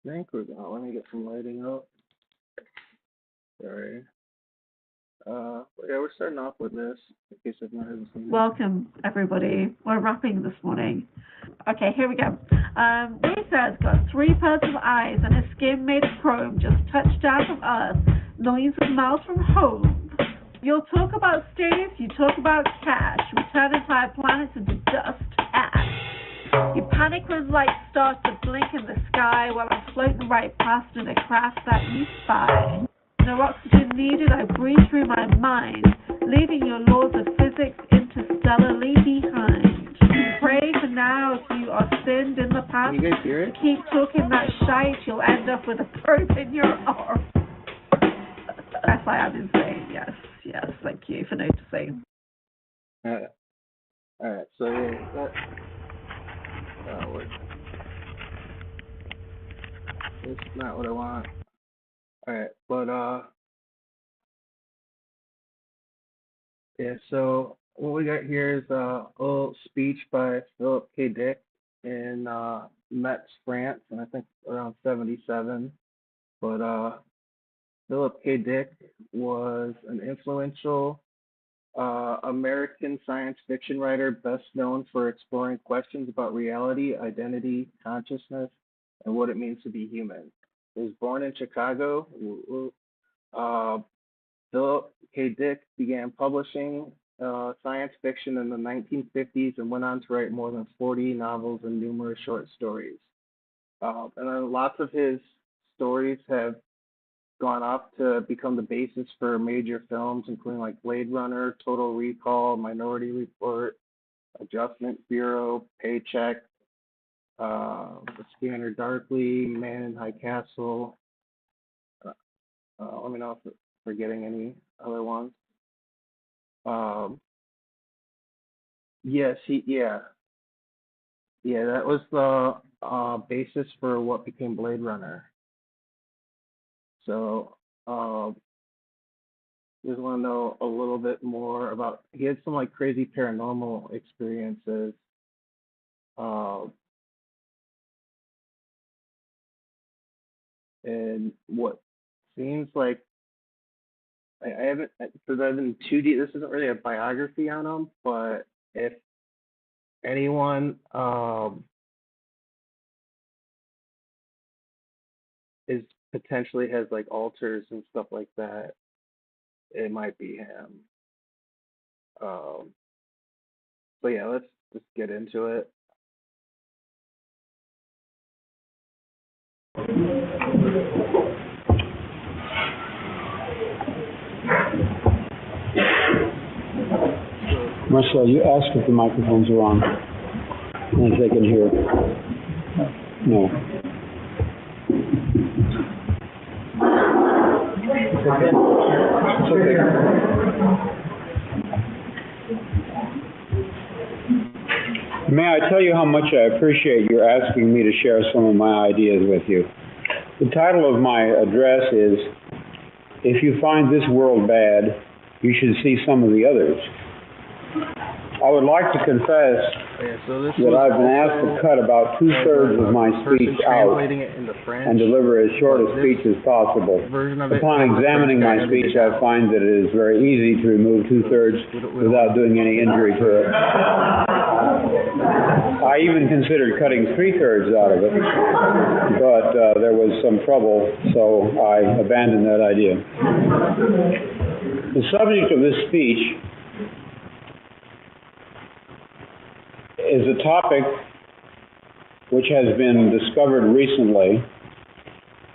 think we're gonna let me get some lighting up. Sorry. Yeah, we're starting off with this in case I've not seen it. Welcome, everybody. We're rapping this morning. Okay, here we go. Wayfair's got 3 pairs of eyes and a skin made of chrome, just touched down from Earth, millions of miles from home. You'll talk about status, you talk about cash. We turn entire planets into dust, ash. You panic when lights start to blink in the sky while I'm floating right past in a craft that you spy. No oxygen needed, I breathe through my mind, leaving your laws of physics interstellarly behind. Pray for now if you are sinned in the past. Can you guys hear it? Keep talking that shite, you'll end up with a probe in your arm. That's why I'm insane, yes, thank you for noticing. Alright, so that it's not what I want. Alright, but yeah, so what we got here is a little speech by Philip K. Dick in Metz, France, and I think around 77. But Philip K. Dick was an influential American science fiction writer, best known for exploring questions about reality, identity, consciousness, and what it means to be human. He was born in Chicago. Philip K. Dick began publishing science fiction in the 1950s and went on to write more than 40 novels and numerous short stories. And then lots of his stories have gone off to become the basis for major films, including like Blade Runner, Total Recall, Minority Report, Adjustment Bureau, Paycheck, The Scanner Darkly, Man in High Castle. Let me know if I'm forgetting any other ones. Yes, yeah, that was the basis for what became Blade Runner. So, just want to know a little bit more about. He had some like crazy paranormal experiences. And what seems like I haven't, because I've been too deep. This isn't really a biography on him, but if anyone is potentially has like altars and stuff like that, it might be him. But yeah, let's just get into it. Marcel, you ask if the microphones are on and if they can hear. No. It's okay. May I tell you how much I appreciate your asking me to share some of my ideas with you? The title of my address is, If You Find This World Bad, You Should See Some of the Others. I would like to confess that I've been asked to cut about 2/3 of my speech out and deliver as short a speech as possible. Upon examining my speech, I find that it is very easy to remove 2/3 without doing any injury to it. I even considered cutting 3/3 out of it, but there was some trouble, so I abandoned that idea. The subject of this speech is a topic which has been discovered recently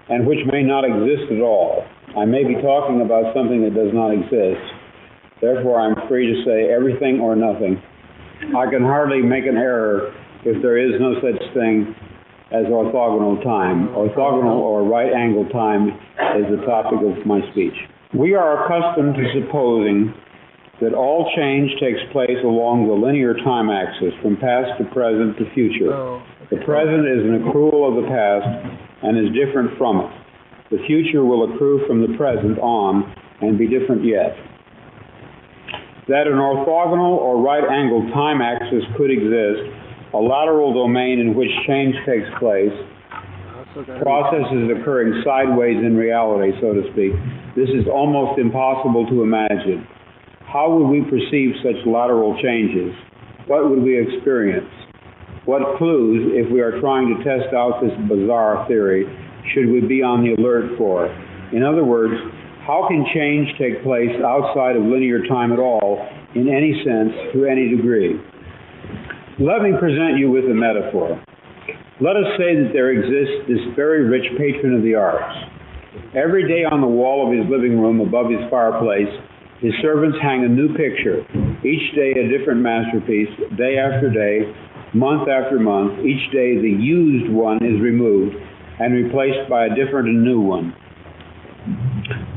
and which may not exist at all. I may be talking about something that does not exist. Therefore, I'm free to say everything or nothing. I can hardly make an error if there is no such thing as orthogonal time. Orthogonal or right-angled time is the topic of my speech. We are accustomed to supposing that all change takes place along the linear time axis, from past to present to future. The present is an accrual of the past and is different from it. The future will accrue from the present on and be different yet. That an orthogonal or right-angled time axis could exist, a lateral domain in which change takes place, processes occurring sideways in reality, so to speak. This is almost impossible to imagine. How would we perceive such lateral changes? What would we experience? What clues, if we are trying to test out this bizarre theory, should we be on the alert for? In other words, how can change take place outside of linear time at all, in any sense, to any degree? Let me present you with a metaphor. Let us say that there exists this very rich patron of the arts. Every day on the wall of his living room above his fireplace, his servants hang a new picture, each day a different masterpiece, day after day, month after month. Each day the used one is removed and replaced by a different and new one.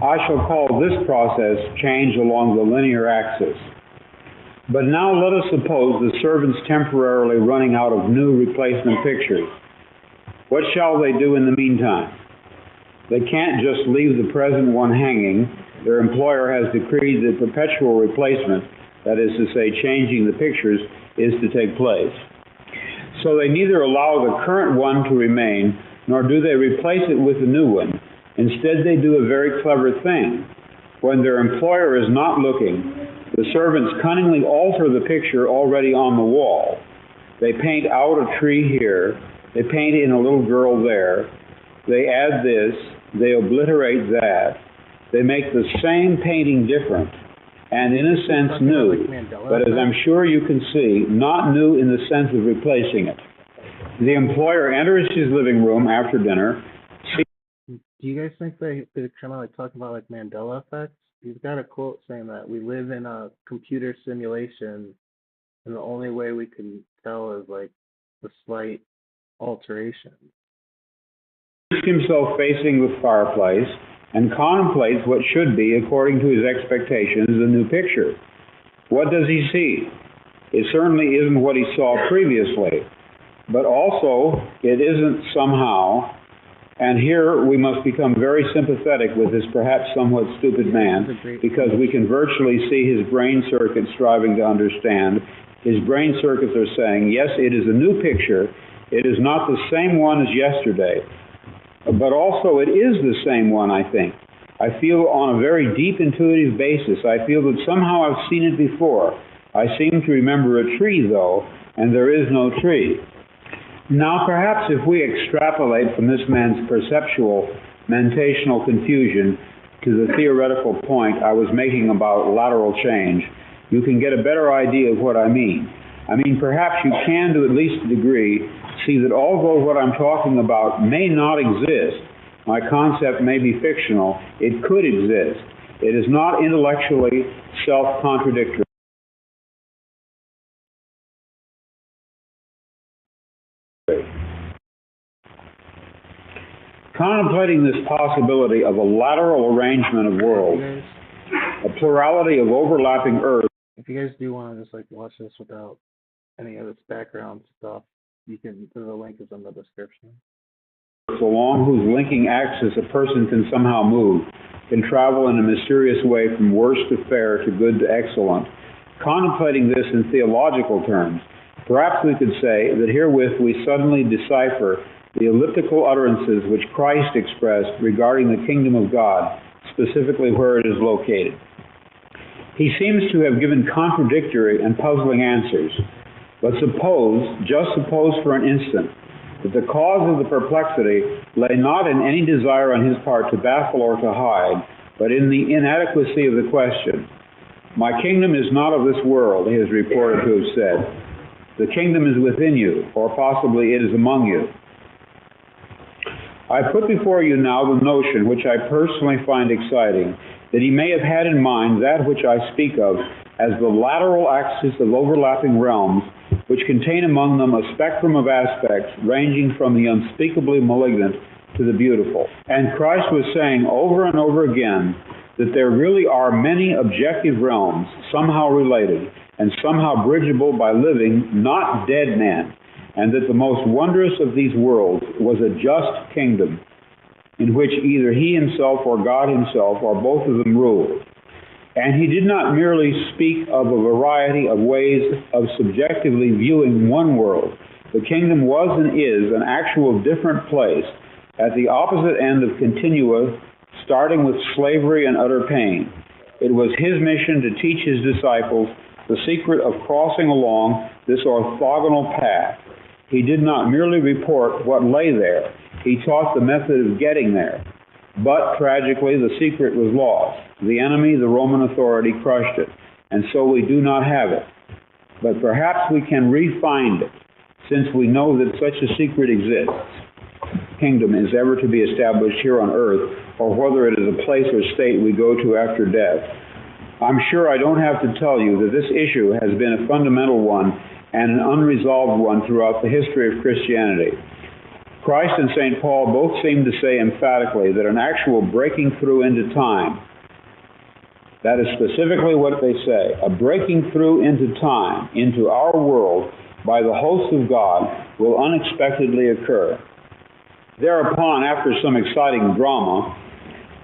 I shall call this process change along the linear axis. But now let us suppose the servants temporarily running out of new replacement pictures. What shall they do in the meantime? They can't just leave the present one hanging. Their employer has decreed that perpetual replacement, that is to say, changing the pictures, is to take place. So they neither allow the current one to remain, nor do they replace it with a new one. Instead, they do a very clever thing. When their employer is not looking, the servants cunningly alter the picture already on the wall. They paint out a tree here, they paint in a little girl there, they add this, they obliterate that, they make the same painting different, and in a sense new, but as I'm sure you can see, not new in the sense of replacing it. The employer enters his living room after dinner. Do you guys think they're kind of like talking about like Mandela effects? He's got a quote saying that we live in a computer simulation, and the only way we can tell is like the slight alteration. He sees himself facing the fireplace and contemplates what should be, according to his expectations, the new picture. What does he see? It certainly isn't what he saw previously, but also it isn't somehow. And here we must become very sympathetic with this perhaps somewhat stupid man, because we can virtually see his brain circuits striving to understand. His brain circuits are saying, yes, it is a new picture. It is not the same one as yesterday, but also it is the same one, I think. I feel on a very deep intuitive basis, I feel that somehow I've seen it before. I seem to remember a tree, though, and there is no tree. Now, perhaps if we extrapolate from this man's perceptual, mentational confusion to the theoretical point I was making about lateral change, you can get a better idea of what I mean. I mean, perhaps you can, to at least a degree, see that although what I'm talking about may not exist, my concept may be fictional, it could exist. It is not intellectually self-contradictory. Contemplating this possibility of a lateral arrangement of worlds, a plurality of overlapping Earths. If you guys do want to just like watch this without any of this background stuff, you can, the link is in the description. Along whose linking axis a person can somehow move, can travel in a mysterious way from worse to fair to good to excellent. Contemplating this in theological terms, perhaps we could say that herewith we suddenly decipher the elliptical utterances which Christ expressed regarding the kingdom of God, specifically where it is located. He seems to have given contradictory and puzzling answers, but suppose, just suppose for an instant, that the cause of the perplexity lay not in any desire on his part to baffle or to hide, but in the inadequacy of the question. My kingdom is not of this world, he is reported to have said. The kingdom is within you, or possibly it is among you. I put before you now the notion, which I personally find exciting, that he may have had in mind that which I speak of as the lateral axis of overlapping realms, which contain among them a spectrum of aspects ranging from the unspeakably malignant to the beautiful. And Christ was saying over and over again that there really are many objective realms, somehow related, and somehow bridgeable by living, not dead men, and that the most wondrous of these worlds was a just kingdom in which either he himself or God himself or both of them ruled. And he did not merely speak of a variety of ways of subjectively viewing one world. The kingdom was and is an actual different place, at the opposite end of continua, starting with slavery and utter pain. It was his mission to teach his disciples the secret of crossing along this orthogonal path. He did not merely report what lay there, he taught the method of getting there. But, tragically, the secret was lost. The enemy, the Roman authority, crushed it, and so we do not have it. But perhaps we can re-find it, since we know that such a secret exists. Kingdom is ever to be established here on earth, or whether it is a place or state we go to after death. I'm sure I don't have to tell you that this issue has been a fundamental one and an unresolved one throughout the history of Christianity. Christ and St. Paul both seem to say emphatically that an actual breaking through into time, that is specifically what they say, a breaking through into time, into our world, by the host of God, will unexpectedly occur. Thereupon, after some exciting drama,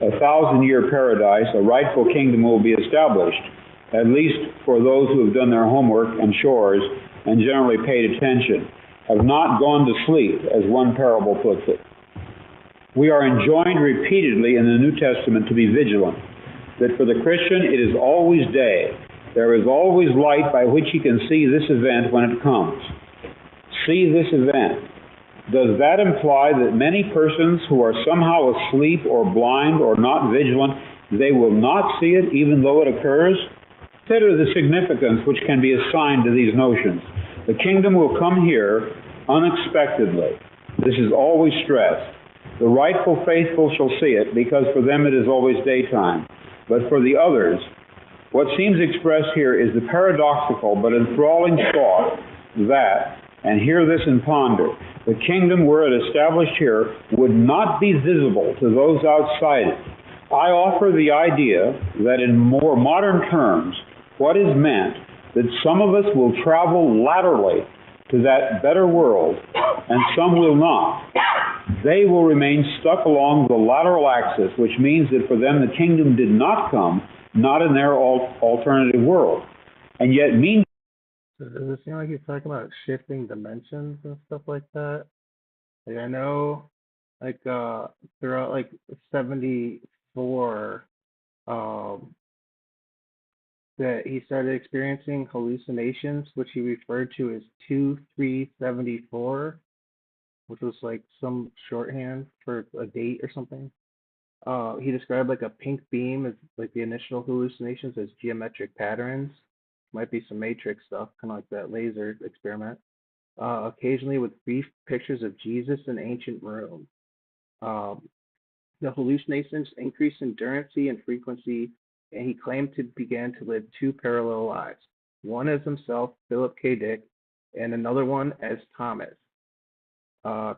a 1,000-year paradise, a rightful kingdom will be established, at least for those who have done their homework and chores and generally paid attention, have not gone to sleep, as one parable puts it. We are enjoined repeatedly in the New Testament to be vigilant, that for the Christian it is always day. There is always light by which he can see this event when it comes. See this event. Does that imply that many persons who are somehow asleep or blind or not vigilant, they will not see it even though it occurs? Consider the significance which can be assigned to these notions. The kingdom will come here unexpectedly. This is always stressed. The rightful faithful shall see it, because for them it is always daytime. But for the others, what seems expressed here is the paradoxical but enthralling thought that, and hear this and ponder, the kingdom were it established here would not be visible to those outside it. I offer the idea that in more modern terms, what is meant that some of us will travel laterally to that better world, and some will not. They will remain stuck along the lateral axis, which means that for them the kingdom did not come, not in their alternative world. And yet, Does it seem like he's talking about shifting dimensions and stuff like that? Like I know, like throughout like 74, that he started experiencing hallucinations, which he referred to as 2374, which was like some shorthand for a date or something. He described like a pink beam as like the initial hallucinations as geometric patterns. Might be some matrix stuff, kind of like that laser experiment. Occasionally with brief pictures of Jesus in ancient Rome. The hallucinations increased in durability and frequency, and he claimed to begin to live two parallel lives. One as himself, Philip K. Dick, and another one as Thomas, the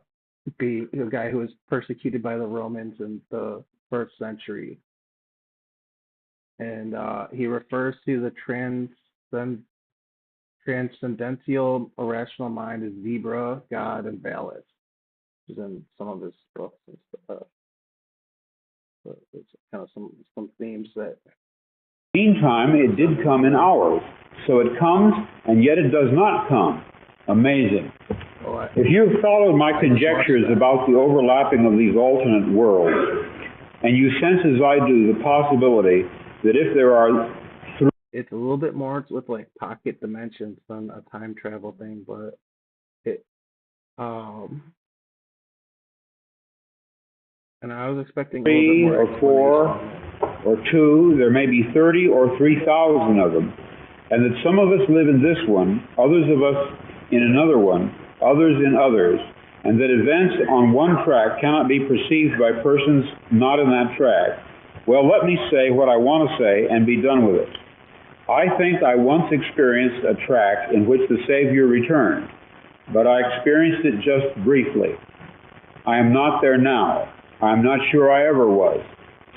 guy who was persecuted by the Romans in the first century. And he refers to the transcendental irrational mind as zebra, God, and Valis, which is in some of his books and stuff. But it's kind of some themes that. Meantime, it did come in ours. So it comes, and yet it does not come. Amazing. If you've followed my conjectures about the overlapping of these alternate worlds, and you sense as I do the possibility that if there are it's a little bit more with like pocket dimensions than a time travel thing, but it and I was expecting a little bit more or 4 or 2, there may be 30 or 3,000 of them, and that some of us live in this one, others of us in another one, others in others, and that events on one track cannot be perceived by persons not in that track. Well, let me say what I want to say and be done with it. I think I once experienced a track in which the Savior returned, but I experienced it just briefly. I am not there now. I am not sure I ever was.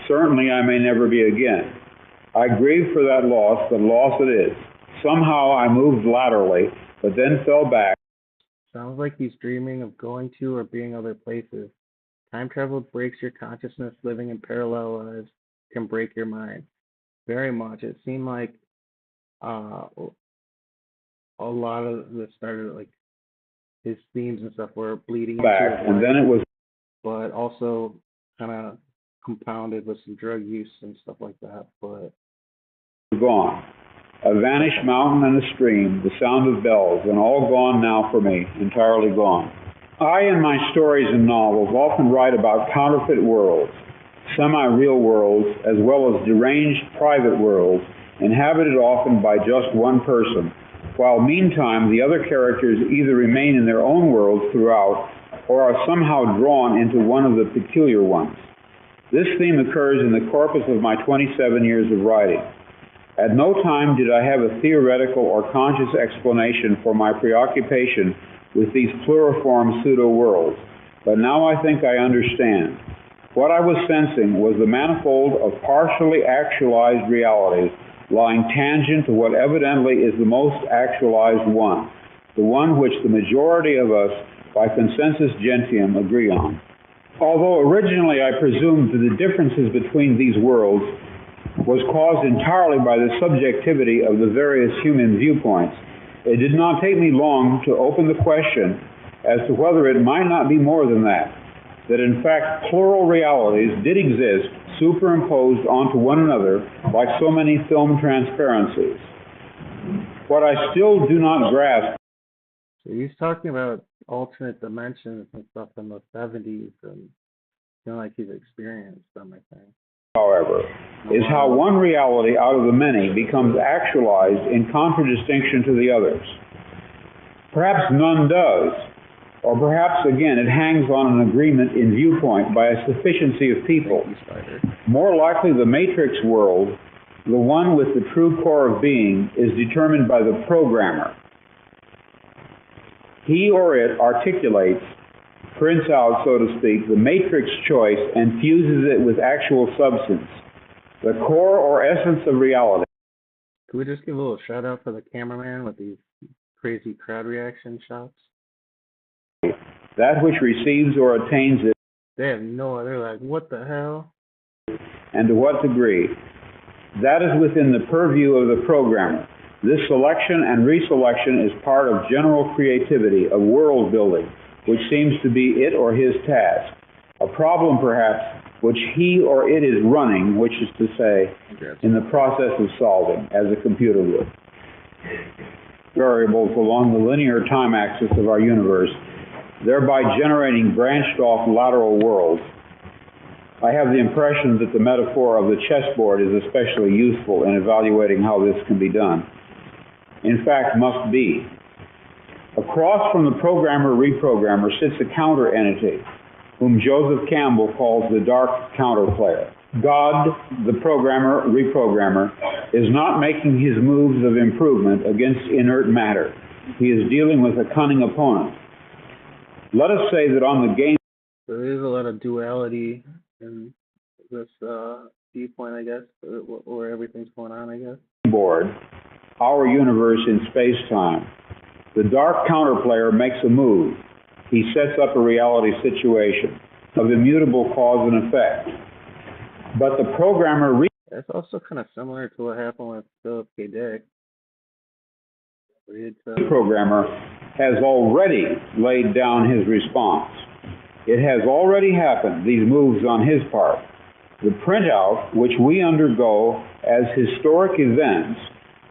Certainly I may never be again. I grieve for that loss, but loss it is. Somehow I moved laterally, but then fell back. Sounds like he's dreaming of going to or being other places. Time travel breaks your consciousness. Living in parallel lives can break your mind. Very much. It seemed like a lot of this started like his themes and stuff were bleeding back, into and then it was but also kind of compounded with some drug use and stuff like that. But Gone. A vanished mountain and a stream, the sound of bells, and all gone now for me, entirely gone. I, in my stories and novels, often write about counterfeit worlds, semi-real worlds, as well as deranged private worlds, inhabited often by just one person, while meantime the other characters either remain in their own worlds throughout, or are somehow drawn into one of the peculiar ones. This theme occurs in the corpus of my 27 years of writing. At no time did I have a theoretical or conscious explanation for my preoccupation with these pluriform pseudo-worlds, but now I think I understand. What I was sensing was the manifold of partially actualized realities lying tangent to what evidently is the most actualized one, the one which the majority of us, by consensus gentium, agree on. Although originally I presumed that the differences between these worlds was caused entirely by the subjectivity of the various human viewpoints, it did not take me long to open the question as to whether it might not be more than that in fact plural realities did exist superimposed onto one another like so many film transparencies. What I still do not grasp. so he's talking about alternate dimensions and stuff in the 70s, and like he's experienced them, I think. However, is how one reality out of the many becomes actualized in contradistinction to the others. Perhaps none does, or perhaps again it hangs on an agreement in viewpoint by a sufficiency of people. More likely the matrix world, the one with the true core of being, is determined by the programmer. He or it articulates, prints out, so to speak, the matrix choice and fuses it with actual substance, the core or essence of reality. Could we just give a little shout out for the cameraman with these crazy crowd reaction shots? That which receives or attains it. They have no, they're like, what the hell? And to what degree. That is within the purview of the programmer. This selection and reselection is part of general creativity, of world building, which seems to be it or his task. A problem, perhaps, which he or it is running, which is to say, in the process of solving, as a computer would. Variables along the linear time axis of our universe, thereby generating branched off lateral worlds. I have the impression that the metaphor of the chessboard is especially useful in evaluating how this can be done. In fact, must be. Across from the programmer-reprogrammer sits a counter entity, whom Joseph Campbell calls the dark counterplayer. God, the programmer-reprogrammer, is not making his moves of improvement against inert matter. He is dealing with a cunning opponent. Let us say that on the game... So there's a lot of duality in this viewpoint, I guess, where everything's going on, I guess. ...board, our universe in space-time. The dark counterplayer makes a move. He sets up a reality situation of immutable cause and effect. But the programmer... That's also kind of similar to what happened with Philip K. Dick. The programmer has already laid down his response. It has already happened, these moves on his part. The printout, which we undergo as historic events,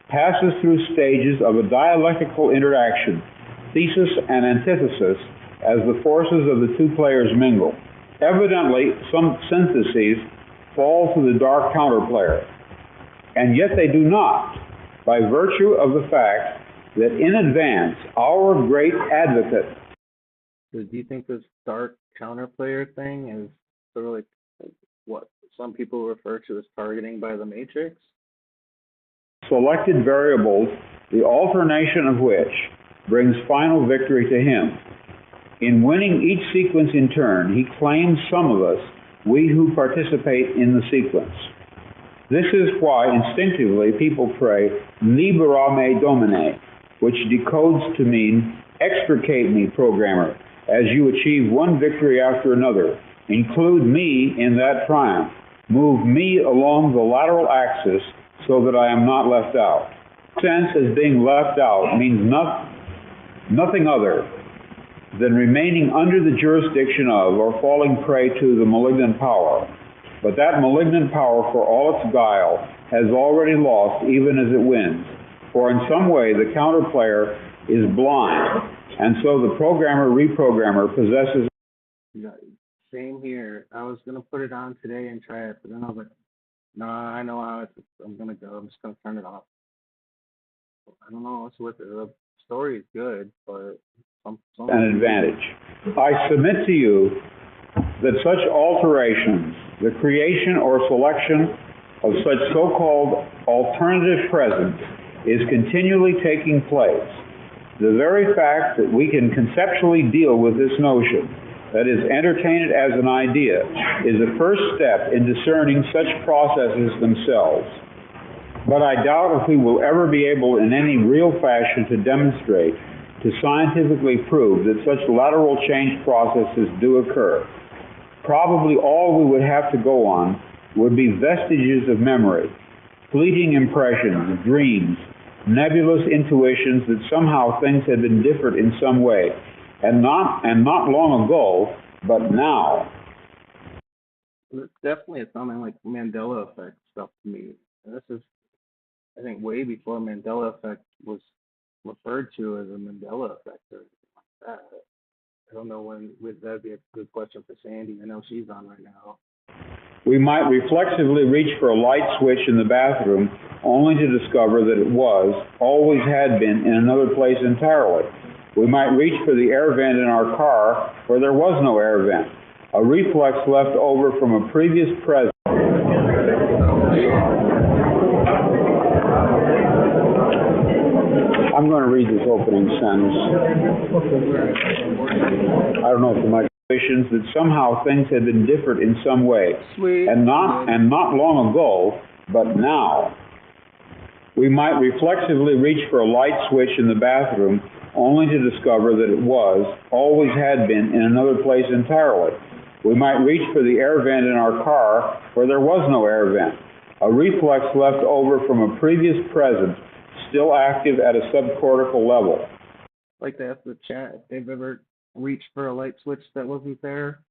passes through stages of a dialectical interaction, thesis and antithesis, as the forces of the two players mingle. Evidently, some syntheses fall to the dark counterplayer, and yet they do not, by virtue of the fact that in advance, our great advocate... So do you think this dark counterplayer thing is sort of like what some people refer to as targeting by the Matrix? Selected variables, the alternation of which brings final victory to him. In winning each sequence in turn, he claims some of us, we who participate in the sequence. This is why instinctively people pray, Libera me Domine, which decodes to mean, extricate me, programmer, as you achieve one victory after another. Include me in that triumph. Move me along the lateral axis so that I am not left out. Sense as being left out means nothing other than remaining under the jurisdiction of or falling prey to the malignant power. But that malignant power, for all its guile, has already lost even as it wins. For in some way the counterplayer is blind, and so the programmer-reprogrammer possesses... Yeah, same here. I was gonna put it on today and try it, but then I was like, nah, I know how I'm gonna go. I'm just gonna turn it off. I don't know what's with it. The story is good, but an advantage. I submit to you that such alterations, the creation or selection of such so-called alternative presence, is continually taking place. The very fact that we can conceptually deal with this notion, that is, entertain it as an idea, is the first step in discerning such processes themselves. But I doubt if we will ever be able in any real fashion to demonstrate, to scientifically prove that such lateral change processes do occur. Probably all we would have to go on would be vestiges of memory, fleeting impressions, dreams, nebulous intuitions that somehow things had been different in some way, and not long ago, but now. It's definitely something like Mandela effect stuff to me. And this is, I think, way before Mandela effect was referred to as a Mandela effect or anything like that. I don't know when that'd be a good question for Sandy. I know she's on right now. We might reflexively reach for a light switch in the bathroom only to discover that it was, always had been, in another place entirely. We might reach for the air vent in our car where there was no air vent, a reflex left over from a previous present. I'm going to read this opening sentence. I don't know if the microvisions that somehow things had been different in some way, and not long ago, but now. We might reflexively reach for a light switch in the bathroom only to discover that it was, always had been, in another place entirely. We might reach for the air vent in our car where there was no air vent, a reflex left over from a previous present, still active at a subcortical level. I'd like to ask the chat if they've ever reached for a light switch that wasn't there.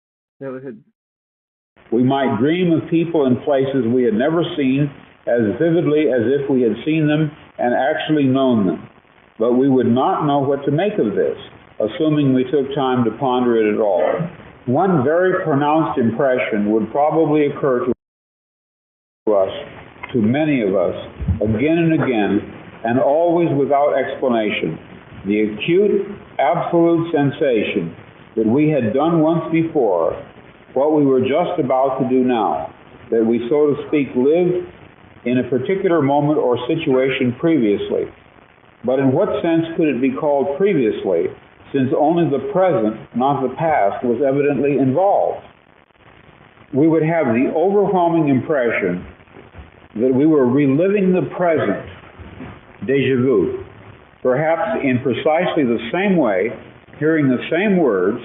We might dream of people and places we had never seen as vividly as if we had seen them and actually known them. But we would not know what to make of this, assuming we took time to ponder it at all. One very pronounced impression would probably occur to us, to many of us, again and again, and always without explanation. The acute, absolute sensation that we had done once before, what we were just about to do now, that we, so to speak, lived in a particular moment or situation previously. But in what sense could it be called previously, since only the present, not the past, was evidently involved? We would have the overwhelming impression that we were reliving the present, déjà vu, perhaps in precisely the same way, hearing the same words,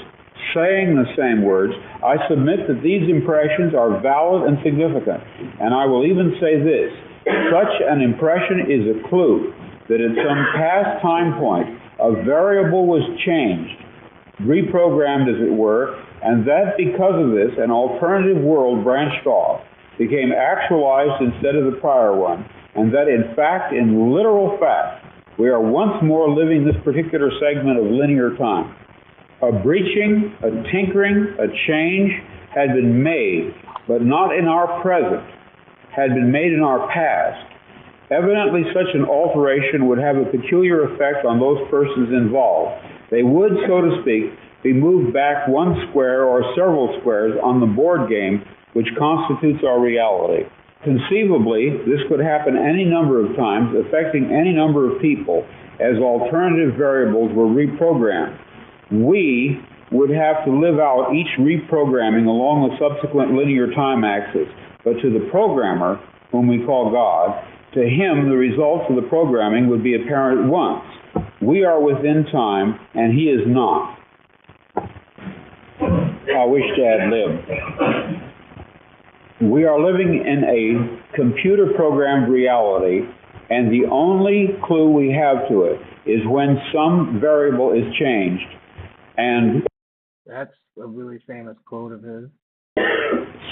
saying the same words. I submit that these impressions are valid and significant, and I will even say this: such an impression is a clue that at some past time point a variable was changed, reprogrammed as it were, and that because of this an alternative world branched off, became actualized instead of the prior one, and that in fact, in literal fact, we are once more living this particular segment of linear time. A breaching, a tinkering, a change had been made, but not in our present, had been made in our past. Evidently, such an alteration would have a peculiar effect on those persons involved. They would, so to speak, be moved back one square or several squares on the board game which constitutes our reality. Conceivably, this could happen any number of times, affecting any number of people, as alternative variables were reprogrammed. We would have to live out each reprogramming along the subsequent linear time axis, but to the programmer, whom we call God, to him the results of the programming would be apparent at once. We are within time, and he is not. I wish to ad-lib. We are living in a computer-programmed reality, and the only clue we have to it is when some variable is changed. and That's a really famous quote of his.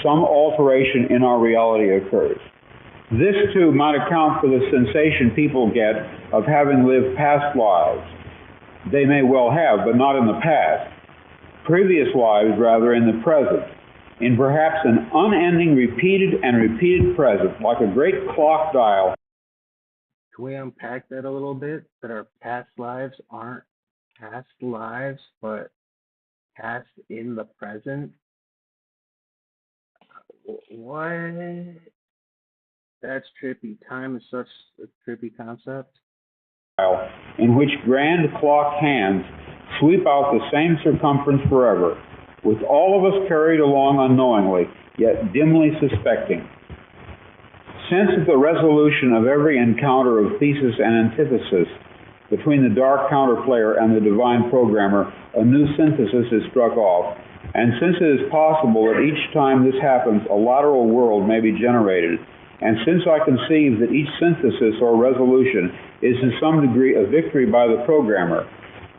some alteration in our reality occurs. This too might account for the sensation people get of having lived past lives. They may well have, but not in the past. Previous lives, rather, in the present, in perhaps an unending repeated and repeated present, like a great clock dial. Can we unpack that a little bit? That our past lives aren't past lives, but past in the present? What? That's trippy. Time is such a trippy concept. In which grand clock hands sweep out the same circumference forever, with all of us carried along unknowingly, yet dimly suspecting. Since at the resolution of every encounter of thesis and antithesis between the dark counterplayer and the divine programmer, a new synthesis is struck off, and since it is possible that each time this happens, a lateral world may be generated, and since I conceive that each synthesis or resolution is to some degree a victory by the programmer,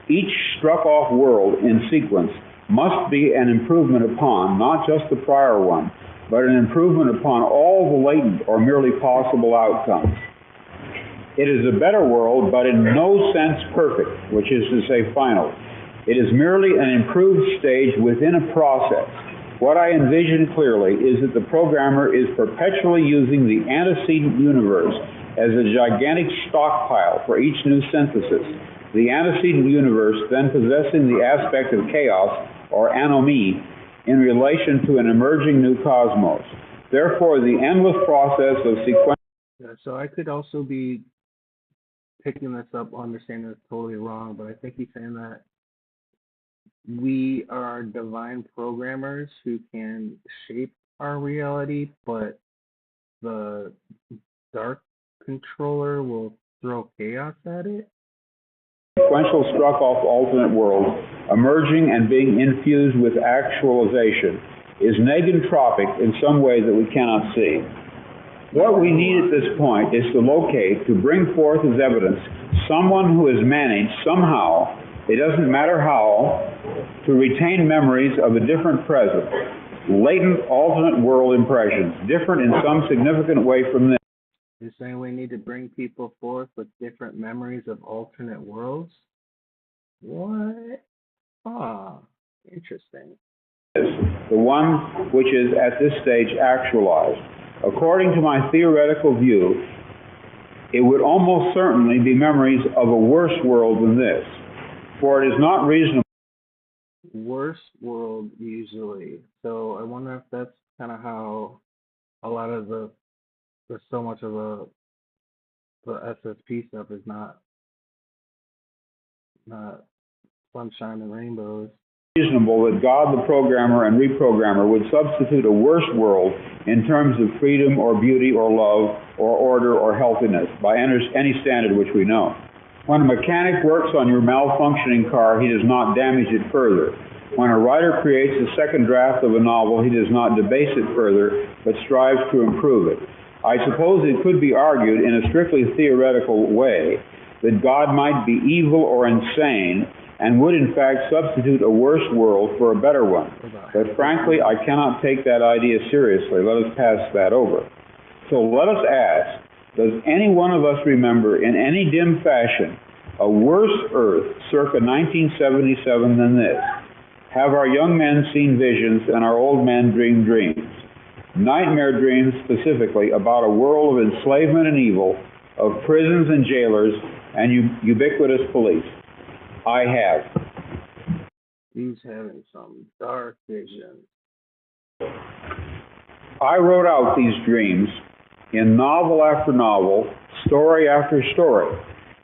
each struck-off world in sequence must be an improvement upon not just the prior one, but an improvement upon all the latent or merely possible outcomes. It is a better world, but in no sense perfect, which is to say final. It is merely an improved stage within a process. What I envision clearly is that the programmer is perpetually using the antecedent universe as a gigantic stockpile for each new synthesis, the antecedent universe then possessing the aspect of chaos or anomie in relation to an emerging new cosmos. Therefore, the endless process of sequential... Yeah, so I could also be picking this up, understanding this totally wrong, but I think he's saying that we are divine programmers who can shape our reality, but the dark controller will throw chaos at it. Sequential struck-off alternate worlds emerging and being infused with actualization is negentropic in some way that we cannot see. What we need at this point is to locate, to bring forth as evidence, someone who has managed somehow, it doesn't matter how, to retain memories of a different present, latent alternate world impressions, different in some significant way from this. You're saying we need to bring people forth with different memories of alternate worlds? What? Ah, interesting. The one which is at this stage actualized. According to my theoretical view, it would almost certainly be memories of a worse world than this, for it is not reasonable. Worse world usually. So I wonder if that's kind of how a lot of there's so much of the SSP stuff is not sunshine and rainbows. Reasonable that God the programmer and reprogrammer would substitute a worse world in terms of freedom or beauty or love or order or healthiness by any standard which we know. When a mechanic works on your malfunctioning car, he does not damage it further. When a writer creates a second draft of a novel, he does not debase it further, but strives to improve it. I suppose it could be argued in a strictly theoretical way that God might be evil or insane and would in fact substitute a worse world for a better one. But frankly, I cannot take that idea seriously. Let us pass that over. So let us ask, does any one of us remember in any dim fashion a worse Earth circa 1977 than this? Have our young men seen visions and our old men dreamed dreams? Nightmare dreams specifically about a world of enslavement and evil, of prisons and jailers and ubiquitous police. I have. He's having some dark visions. I wrote out these dreams in novel after novel, story after story.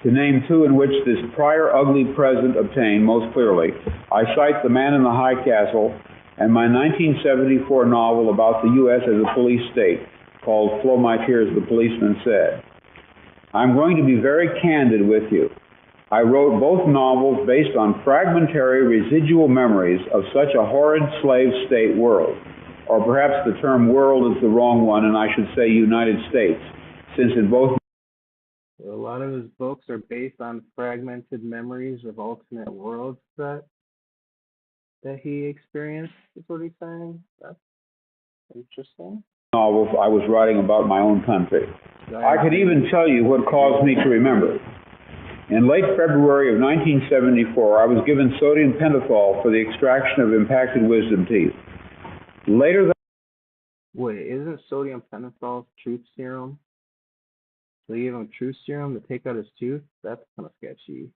To name two in which this prior ugly present obtained most clearly, I cite The Man in the High Castle and my 1974 novel about the U.S. as a police state, called Flow My Tears, the Policeman Said. I'm going to be very candid with you. I wrote both novels based on fragmentary residual memories of such a horrid slave state world. Or perhaps the term world is the wrong one, and I should say United States, since in both... A lot of his books are based on fragmented memories of alternate worlds, that that he experienced, is what he's saying. That's interesting. Novels I was writing about my own country. I could even tell you what caused me to remember. In late February of 1974, I was given sodium pentothal for the extraction of impacted wisdom teeth. Later Wait, isn't sodium pentothal truth serum? So they gave him truth serum to take out his tooth? That's kind of sketchy.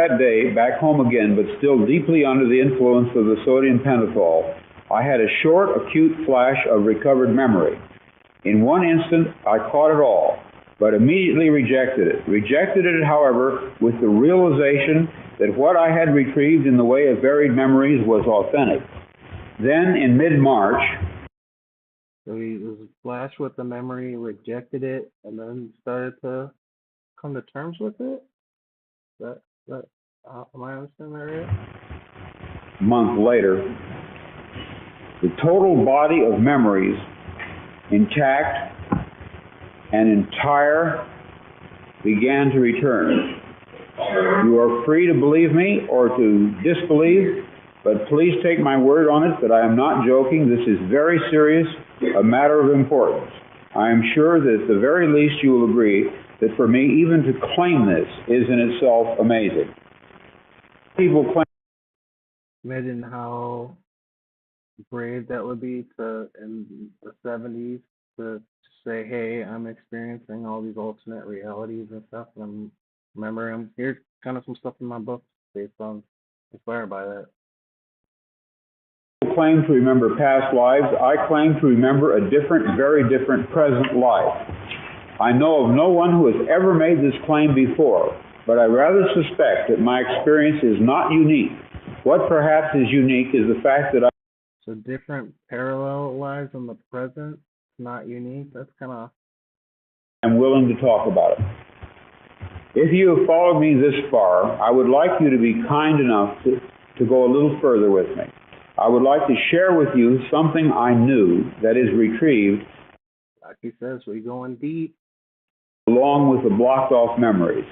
that day, back home again, but still deeply under the influence of the sodium pentothal, I had a short, acute flash of recovered memory. In one instant, I caught it all, but immediately rejected it. Rejected it, however, with the realization that what I had retrieved in the way of buried memories was authentic. Then, in mid-March, So he was flashed with the memory, rejected it, and then started to come to terms with it? Am I understanding that right? a month later, the total body of memories, intact and entire, began to return. You are free to believe me or to disbelieve, but please take my word on it that I am not joking. This is very serious, a matter of importance. I am sure that at the very least you will agree that for me, even to claim this is in itself amazing. People claim. Imagine how brave that would be to in the 70s to say, hey, I'm experiencing all these alternate realities and stuff, and I'm remembering. Here's kind of some stuff in my book based on, inspired by that. People claim to remember past lives. I claim to remember a different, very different present life. I know of no one who has ever made this claim before, but I rather suspect that my experience is not unique. What perhaps is unique is the fact that So different parallel lives in the present, not unique. That's kind of. I'm willing to talk about it. If you have followed me this far, I would like you to be kind enough to go a little further with me. I would like to share with you something I knew that is retrieved, Like he says, we're going deep. along with the blocked off memories.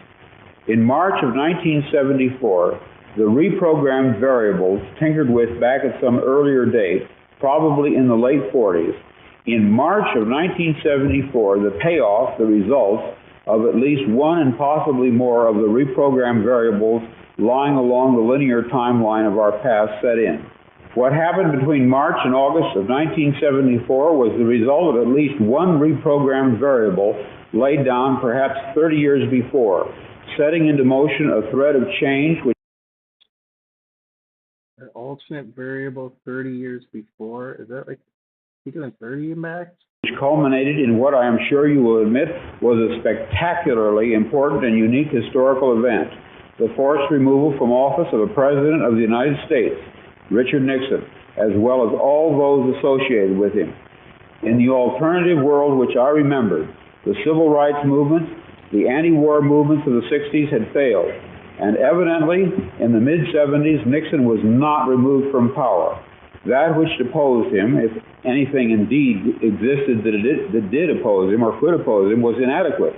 In March of 1974, the reprogrammed variables tinkered with back at some earlier date, probably in the late 40s. In March of 1974, the payoff, the results of at least one and possibly more of the reprogrammed variables lying along the linear timeline of our past set in. What happened between March and August of 1974 was the result of at least one reprogrammed variable laid down perhaps 30 years before, setting into motion a thread of change which An alternate variable 30 years before. Is that like he doing 30 back? culminated in what I am sure you will admit was a spectacularly important and unique historical event, the forced removal from office of a President of the United States, Richard Nixon, as well as all those associated with him. In the alternative world which I remembered, the civil rights movement, the anti-war movements of the 60s had failed, and evidently, in the mid-70s, Nixon was not removed from power. That which deposed him, if anything indeed existed that did oppose him or could oppose him, was inadequate.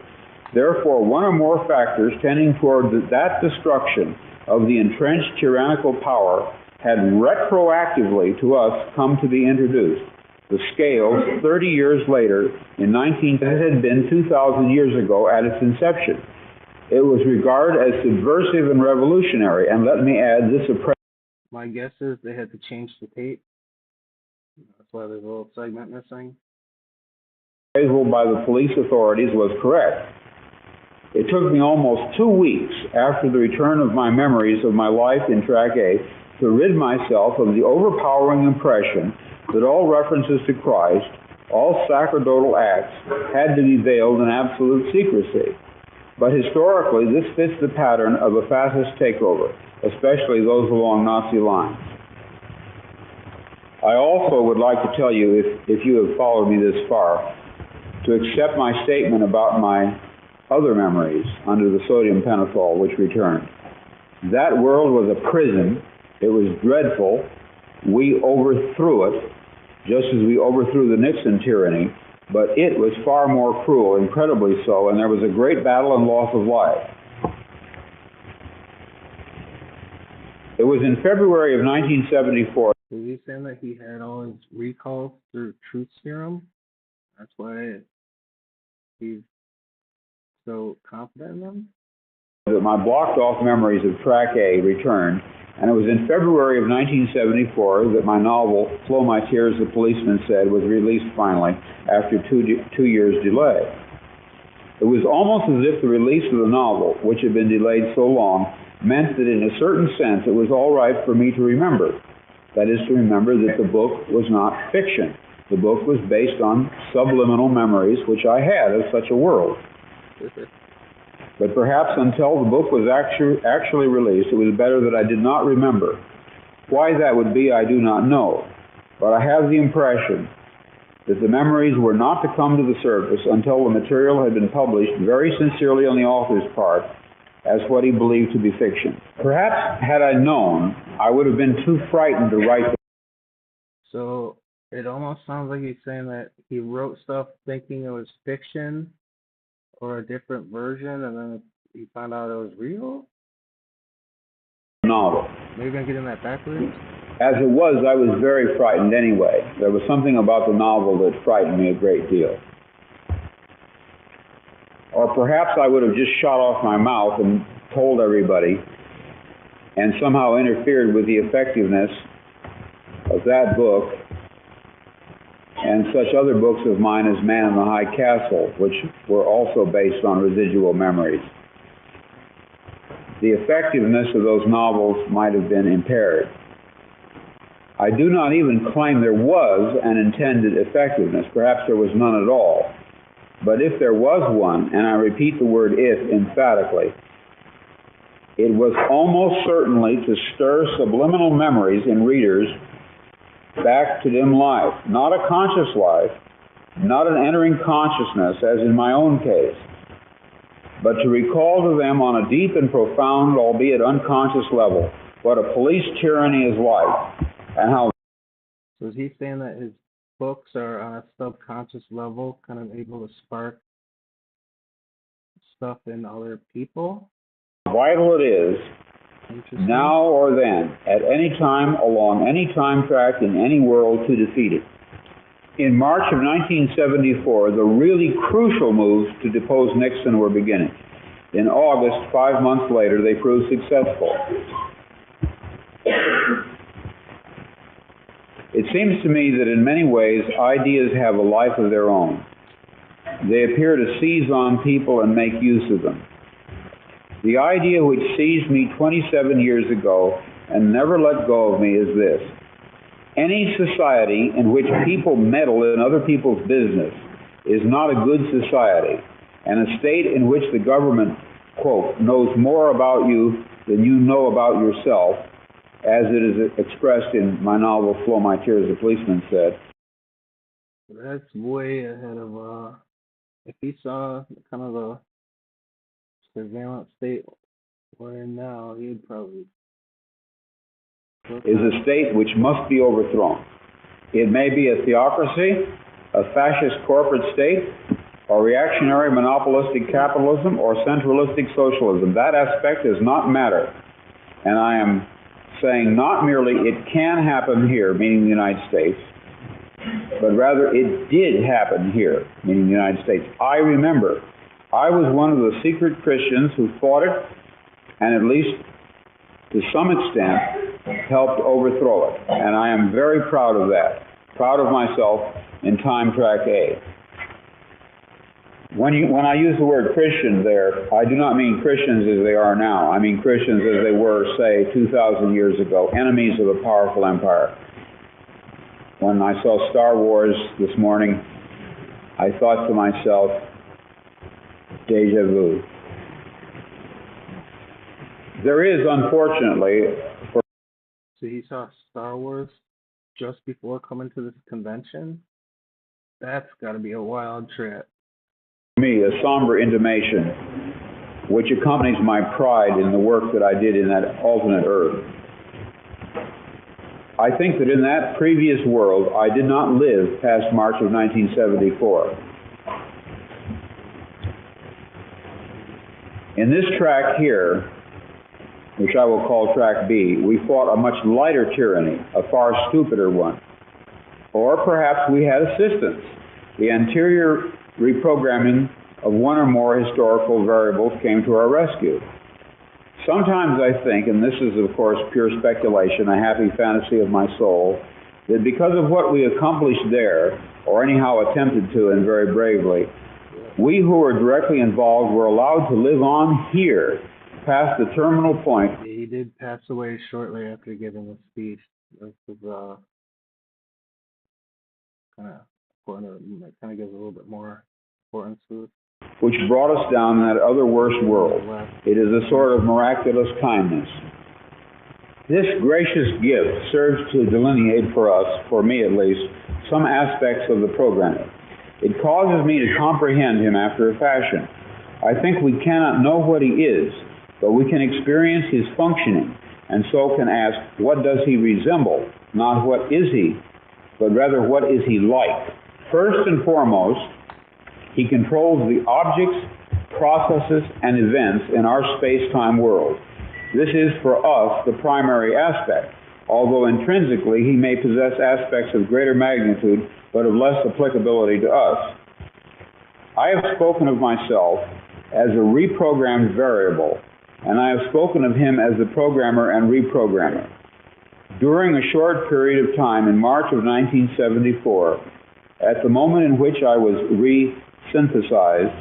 Therefore, one or more factors tending toward that destruction of the entrenched tyrannical power had retroactively to us come to be introduced. The scales, 30 years later, in it had been 2,000 years ago at its inception. It was regarded as subversive and revolutionary, and let me add, this My guess is they had to change the tape. That's why there's a little segment missing. appraisal by the police authorities was correct. It took me almost 2 weeks after the return of my memories of my life in Track A to rid myself of the overpowering impression that all references to Christ, all sacerdotal acts, had to be veiled in absolute secrecy. But historically, this fits the pattern of a fascist takeover, especially those along Nazi lines. I also would like to tell you, if you have followed me this far, to accept my statement about my other memories under the sodium pentothal which returned. That world was a prison. It was dreadful. We overthrew it, just as we overthrew the Nixon tyranny, but it was far more cruel, incredibly so, and there was a great battle and loss of life. It was in February of 1974. Is he saying that he had all his recalls through truth serum? That's why he's so confident in them? That my blocked off memories of Track A returned, and it was in February of 1974 that my novel, Flow My Tears, the Policeman Said, was released finally after two years' delay. It was almost as if the release of the novel, which had been delayed so long, meant that in a certain sense it was all right for me to remember. That is, to remember that the book was not fiction. The book was based on subliminal memories which I had of such a world. But perhaps until the book was actually released, it was better that I did not remember. Why that would be, I do not know. But I have the impression that the memories were not to come to the surface until the material had been published very sincerely on the author's part as what he believed to be fiction. Perhaps had I known, I would have been too frightened to write them. So it almost sounds like he's saying that he wrote stuff thinking it was fiction or a different version, and then he found out it was real? Novel. Maybe I'm getting that backwards? As it was, I was very frightened anyway. There was something about the novel that frightened me a great deal. Or perhaps I would have just shot off my mouth and told everybody and somehow interfered with the effectiveness of that book and such other books of mine as Man in the High Castle, which were also based on residual memories. The effectiveness of those novels might have been impaired. I do not even claim there was an intended effectiveness. Perhaps there was none at all. But if there was one, and I repeat the word if emphatically, it was almost certainly to stir subliminal memories in readers back to dim life. Not a conscious life, not an entering consciousness, as in my own case, but to recall to them on a deep and profound, albeit unconscious level, what a police tyranny is like, and how... So is he saying that his books are on a subconscious level, kind of able to spark stuff in other people? vital it is, now or then, at any time, along any time track, in any world, to defeat it. In March of 1974, the really crucial moves to depose Nixon were beginning. In August, 5 months later, they proved successful. It seems to me that in many ways, ideas have a life of their own. They appear to seize on people and make use of them. The idea which seized me 27 years ago and never let go of me is this: any society in which people meddle in other people's business is not a good society, and a state in which the government, quote, knows more about you than you know about yourself, as it is expressed in my novel, Flow My Tears, the Policeman Said. That's way ahead of, if he saw kind of the surveillance state we're in now, he'd probably... Is a state which must be overthrown. It may be a theocracy, a fascist corporate state, or reactionary monopolistic capitalism, or centralistic socialism. That aspect does not matter. And I am saying not merely it can happen here, meaning the United States, but rather it did happen here, meaning the United States. I remember I was one of the secret Christians who fought it, and at least to some extent helped overthrow it. And I am very proud of that, proud of myself in Time Track A. When I use the word Christian there, I do not mean Christians as they are now. I mean Christians as they were, say, 2,000 years ago, enemies of a powerful empire. When I saw Star Wars this morning, I thought to myself, deja vu. There is, unfortunately... So he saw Star Wars just before coming to this convention? That's got to be a wild trip. Me, a somber intimation which accompanies my pride in the work that I did in that alternate Earth. I think that in that previous world, I did not live past March of 1974. In this track here, which I will call track B, we fought a much lighter tyranny, a far stupider one. Or perhaps we had assistance, the anterior reprogramming of one or more historical variables came to our rescue. Sometimes I think, and this is of course pure speculation, a happy fantasy of my soul, that because of what we accomplished there, or anyhow attempted to and very bravely, we who were directly involved were allowed to live on here, past the terminal point. He did pass away shortly after giving the speech. This was kind of important. It kind of gives a little bit more importance to it. Which brought us down that other worse world. It is a sort of miraculous kindness. This gracious gift serves to delineate for us, for me at least, some aspects of the programming. It causes me to comprehend him after a fashion. I think we cannot know what he is, but we can experience his functioning, and so can ask, what does he resemble? Not what is he, but rather what is he like? First and foremost, he controls the objects, processes, and events in our space-time world. This is, for us, the primary aspect, although intrinsically he may possess aspects of greater magnitude, but of less applicability to us. I have spoken of myself as a reprogrammed variable, and I have spoken of him as the programmer and reprogrammer. During a short period of time in March of 1974, at the moment in which I was re-synthesized,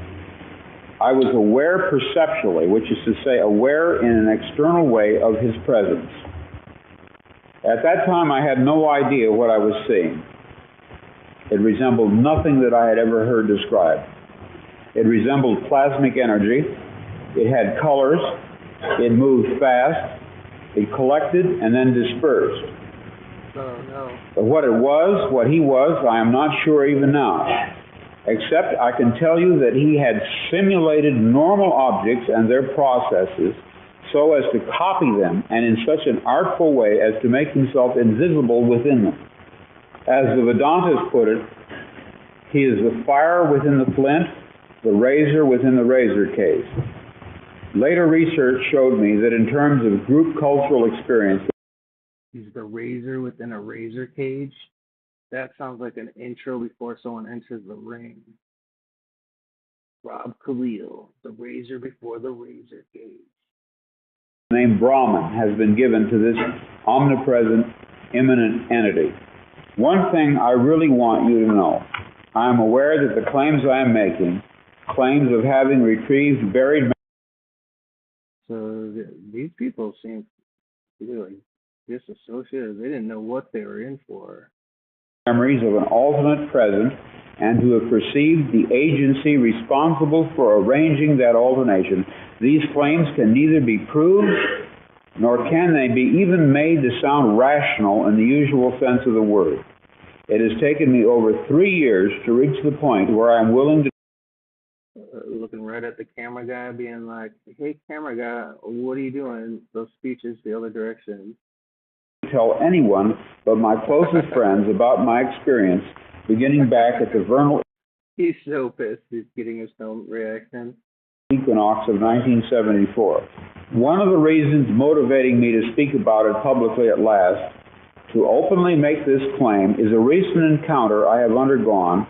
I was aware perceptually, which is to say aware in an external way of his presence. At that time I had no idea what I was seeing. It resembled nothing that I had ever heard described. It resembled plasmic energy. It had colors. It moved fast. It collected and then dispersed. Oh, no. But what it was, what he was, I am not sure even now. Except I can tell you that he had simulated normal objects and their processes so as to copy them, and in such an artful way as to make himself invisible within them. As the Vedantas put it, he is the fire within the flint, the razor within the razor case. Later research showed me that in terms of group cultural experience, He's the razor within a razor cage. That sounds like an intro before someone enters the ring. Rob Khalil, the razor before the razor cage. the name Brahman has been given to this omnipresent, immanent entity. One thing I really want you to know, I am aware that the claims I am making, claims of having retrieved buried. So these people seem really disassociated. They didn't know what they were in for. Memories of an alternate present, and to have perceived the agency responsible for arranging that alternation. These claims can neither be proved, nor can they be even made to sound rational in the usual sense of the word. It has taken me over 3 years to reach the point where I am willing to Looking right at the camera guy, being like, "Hey, camera guy, what are you doing?" Those speeches the other direction. tell anyone but my closest friends about my experience beginning back at the vernal He's so pissed he's getting his own reaction. equinox of 1974. One of the reasons motivating me to speak about it publicly at last, to openly make this claim, is a recent encounter I have undergone,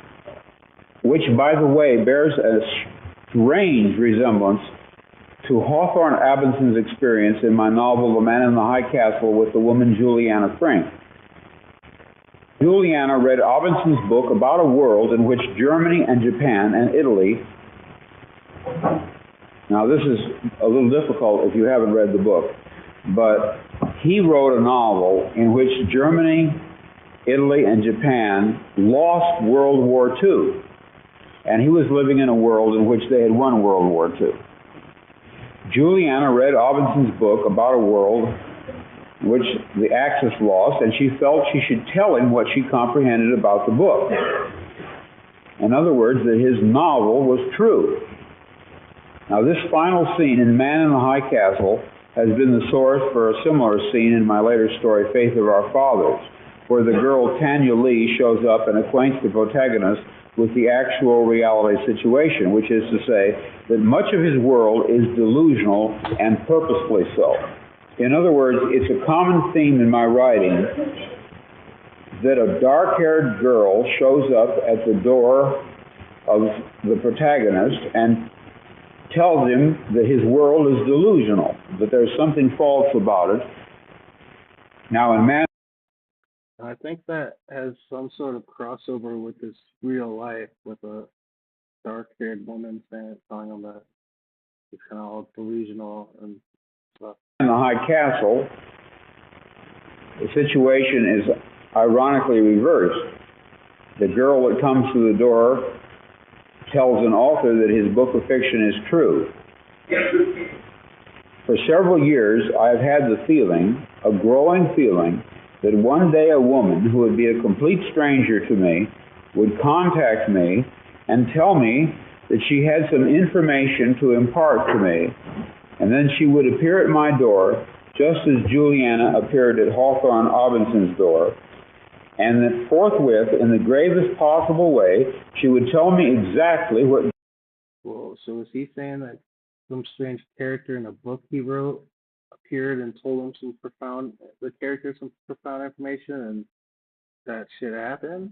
which, by the way, bears a strange resemblance to Hawthorne Abinson's experience in my novel The Man in the High Castle with the woman Juliana Frink. Juliana read Abinson's book about a world in which Germany and Japan and Italy. Now this is a little difficult if you haven't read the book, but he wrote a novel in which Germany, Italy, and Japan lost World War II, and he was living in a world in which they had won World War II. Juliana read Abinson's book about a world in which the Axis lost, and she felt she should tell him what she comprehended about the book. In other words, that his novel was true. Now, this final scene in Man in the High Castle has been the source for a similar scene in my later story, Faith of Our Fathers, where the girl Tanya Lee shows up and acquaints the protagonist with the actual reality situation, which is to say that much of his world is delusional and purposefully so. In other words, it's a common theme in my writing that a dark-haired girl shows up at the door of the protagonist and tells him that his world is delusional, that there's something false about it. Now, in man, I think that has some sort of crossover with this real life, with a dark-haired woman telling him that it's kind of all delusional and stuff. in the High Castle, the situation is ironically reversed. The girl that comes to the door tells an author that his book of fiction is true. For several years, I've had the feeling, a growing feeling, that one day a woman who would be a complete stranger to me would contact me and tell me that she had some information to impart to me, and then she would appear at my door just as Juliana appeared at Hawthorne Robinson's door, and that forthwith, in the gravest possible way, she would tell me exactly what... Whoa, so is he saying that some strange character in a book he wrote appeared and told him the character some profound information, and that shit happened?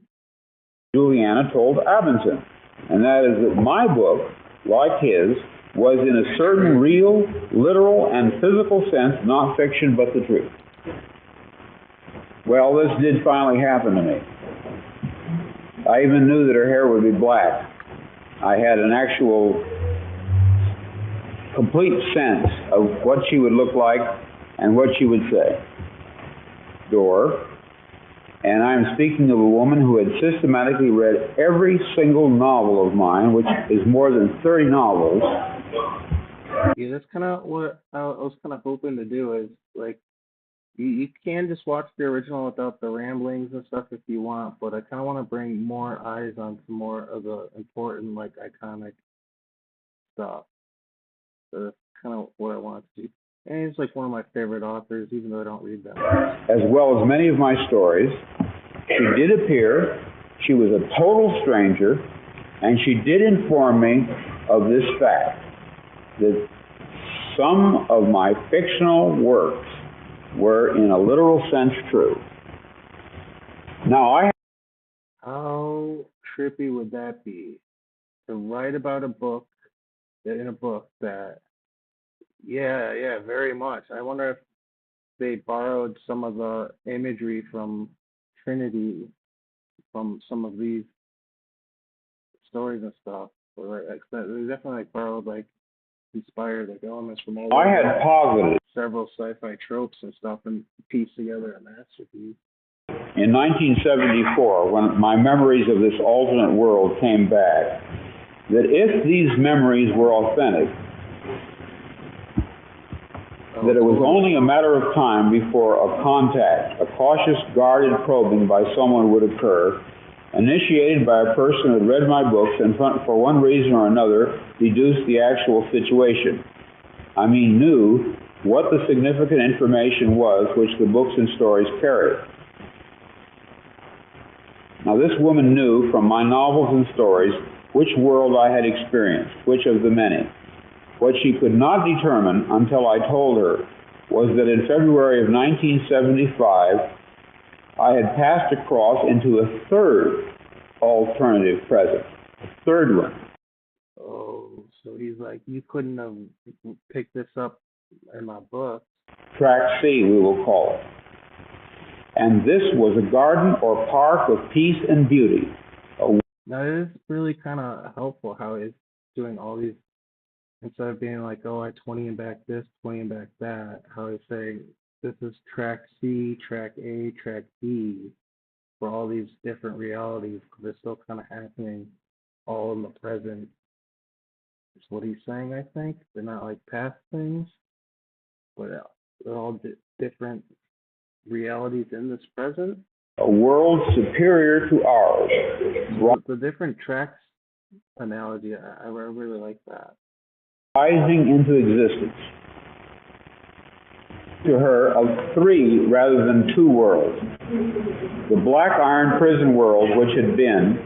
Juliana told Robinson, and that is that my book, like his, was in a certain real, literal, and physical sense not fiction but the truth. Well, this did finally happen to me. I even knew that her hair would be black. I had an actual complete sense of what she would look like and what she would say. Door. And I'm speaking of a woman who had systematically read every single novel of mine, which is more than 30 novels. Yeah, that's kind of what I was kind of hoping to do, is like, you can just watch the original without the ramblings and stuff if you want, but I kind of want to bring more eyes on some more of the important, like, iconic stuff. So that's kind of what I want to do. And he's like one of my favorite authors, even though I don't read them. As well as many of my stories. She did appear. She was a total stranger, and she did inform me of this fact, that some of my fictional works were in a literal sense true. Now, How trippy would that be to write about a book, in a book that, yeah, very much. I wonder if they borrowed some of the imagery from Trinity, from some of these stories and stuff. Or like, they definitely like borrowed, like, inspired like elements from all I had posited several sci-fi tropes and stuff and pieced together a masterpiece. in 1974, when my memories of this alternate world came back, that if these memories were authentic, that it was only a matter of time before a contact, a cautious, guarded probing by someone would occur, initiated by a person who had read my books and for one reason or another deduced the actual situation. I mean, knew what the significant information was which the books and stories carried. Now, this woman knew from my novels and stories which world I had experienced, which of the many. What she could not determine until I told her was that in February of 1975, I had passed across into a third alternative present, a third one. Oh, so he's like, you couldn't have picked this up in my book. Track C, we will call it. And this was a garden or park of peace and beauty. Now, it is really kind of helpful how he's doing all these, instead of being like, oh, I 20 and back this, 20 and back that, how he's saying, this is track C, track A, track B, for all these different realities, because they're still kind of happening all in the present. That's what he's saying, I think. They're not like past things, but they're all different realities in this present. A world superior to ours. The different tracks analogy, I really like that. Rising into existence. To her of three rather than two worlds. The black iron prison world which had been,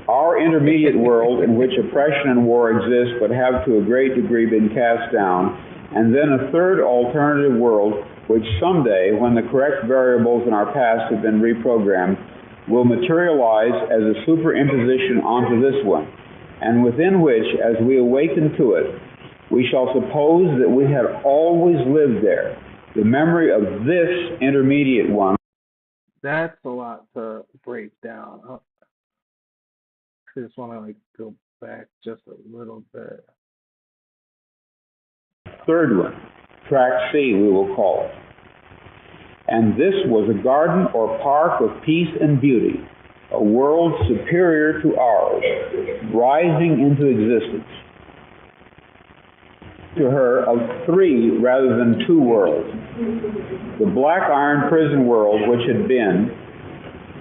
our intermediate world in which oppression and war exist but have to a great degree been cast down, and then a third alternative world which someday, when the correct variables in our past have been reprogrammed, will materialize as a superimposition onto this one, and within which, as we awaken to it, we shall suppose that we had always lived there. The memory of this intermediate one. That's a lot to break down. I just want to go back just a little bit. Third one, track C, we will call it. And this was a garden or park of peace and beauty, a world superior to ours, rising into existence. To her of three rather than two worlds. The black iron prison world which had been,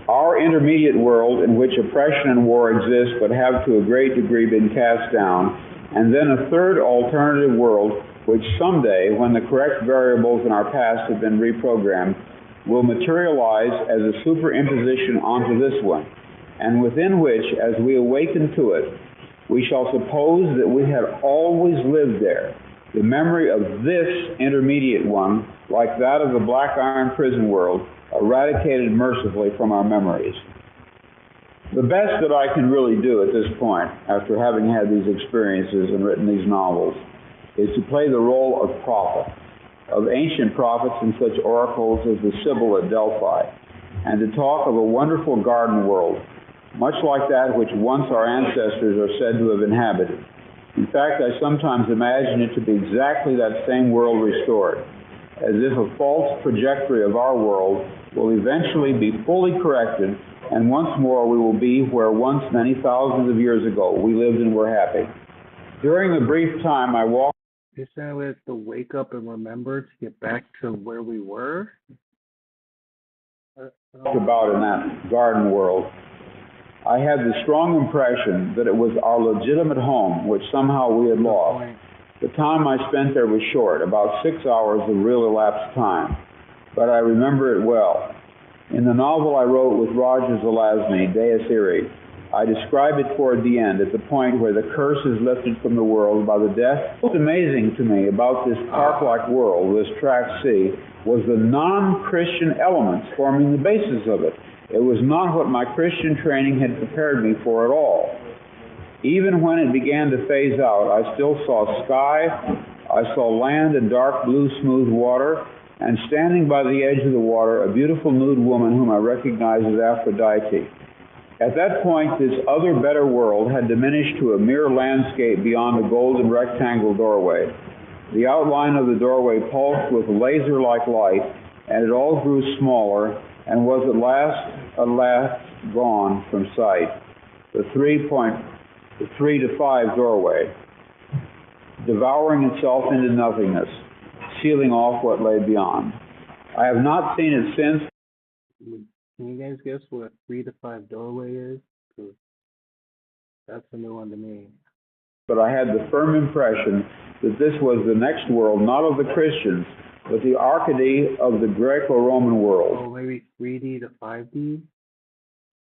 our intermediate world in which oppression and war exist but have to a great degree been cast down, and then a third alternative world which someday, when the correct variables in our past have been reprogrammed, will materialize as a superimposition onto this one, and within which, as we awaken to it, we shall suppose that we had always lived there. The memory of this intermediate one, like that of the black iron prison world, eradicated mercifully from our memories. The best that I can really do at this point, after having had these experiences and written these novels, is to play the role of prophet, of ancient prophets and such oracles as the Sibyl at Delphi, and to talk of a wonderful garden world, much like that which once our ancestors are said to have inhabited. In fact, I sometimes imagine it to be exactly that same world restored, as if a false trajectory of our world will eventually be fully corrected, and once more we will be where once many thousands of years ago we lived and were happy. During the brief time I walked, You're saying we have to wake up and remember to get back to where we were? about in that garden world, I had the strong impression that it was our legitimate home, which somehow we had lost. The time I spent there was short, about 6 hours of real elapsed time, but I remember it well. In the novel I wrote with Roger Zelazny, Deus Irae, I describe it toward the end, at the point where the curse is lifted from the world by the death. What's amazing to me about this park-like world, this track C, was the non-Christian elements forming the basis of it. It was not what my Christian training had prepared me for at all. Even when it began to phase out, I still saw sky, I saw land and dark blue smooth water, and standing by the edge of the water, a beautiful nude woman whom I recognized as Aphrodite. At that point, this other better world had diminished to a mere landscape beyond a golden rectangle doorway. The outline of the doorway pulsed with laser-like light, and it all grew smaller, and was at last gone from sight. The 3 to 5 doorway, devouring itself into nothingness, sealing off what lay beyond. I have not seen it since. Can you guys guess what a 3 to 5 doorway is? 'Cause that's a new one to me. But I had the firm impression that this was the next world, not of the Christians, but the Arcady of the Greco-Roman world. Oh, maybe 3D to 5D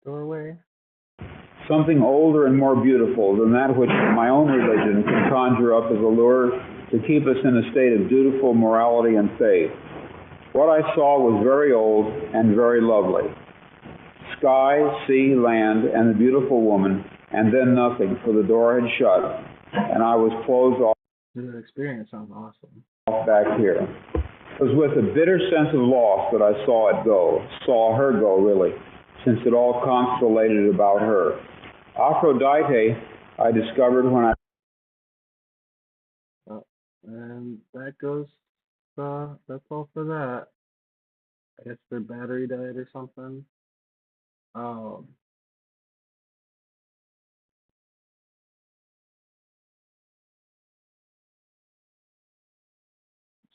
doorway? Something older and more beautiful than that which my own religion can conjure up as a lure to keep us in a state of dutiful morality and faith. What I saw was very old and very lovely. Sky, sea, land, and the beautiful woman, and then nothing, for the door had shut, and I was closed off. The experience sounds awesome. Back here. It was with a bitter sense of loss that I saw her go really, since it all constellated about her. Aphrodite, I discovered when I... And that goes, that's all for that. I guess their battery died or something.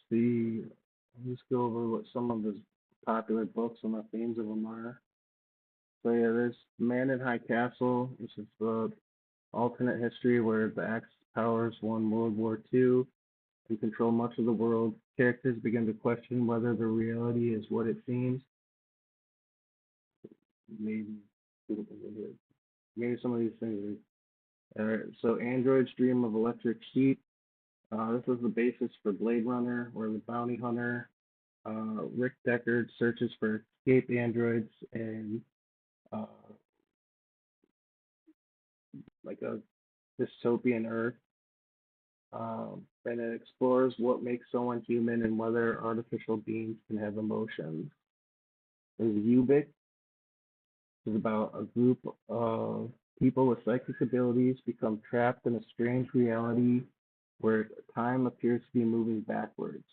See, let's go over what some of his popular books and the themes of them are. So yeah, there's Man in High Castle, which is the alternate history where the Axis powers won World War II and control much of the world. Characters begin to question whether the reality is what it seems. Maybe some of these things. Alright, so androids dream of electric sheep. This is the basis for Blade Runner, where the bounty hunter, Rick Deckard, searches for escaped androids and uh, like a dystopian Earth. And it explores what makes someone human and whether artificial beings can have emotions. There's Ubik, is about a group of people with psychic abilities become trapped in a strange reality where time appears to be moving backwards.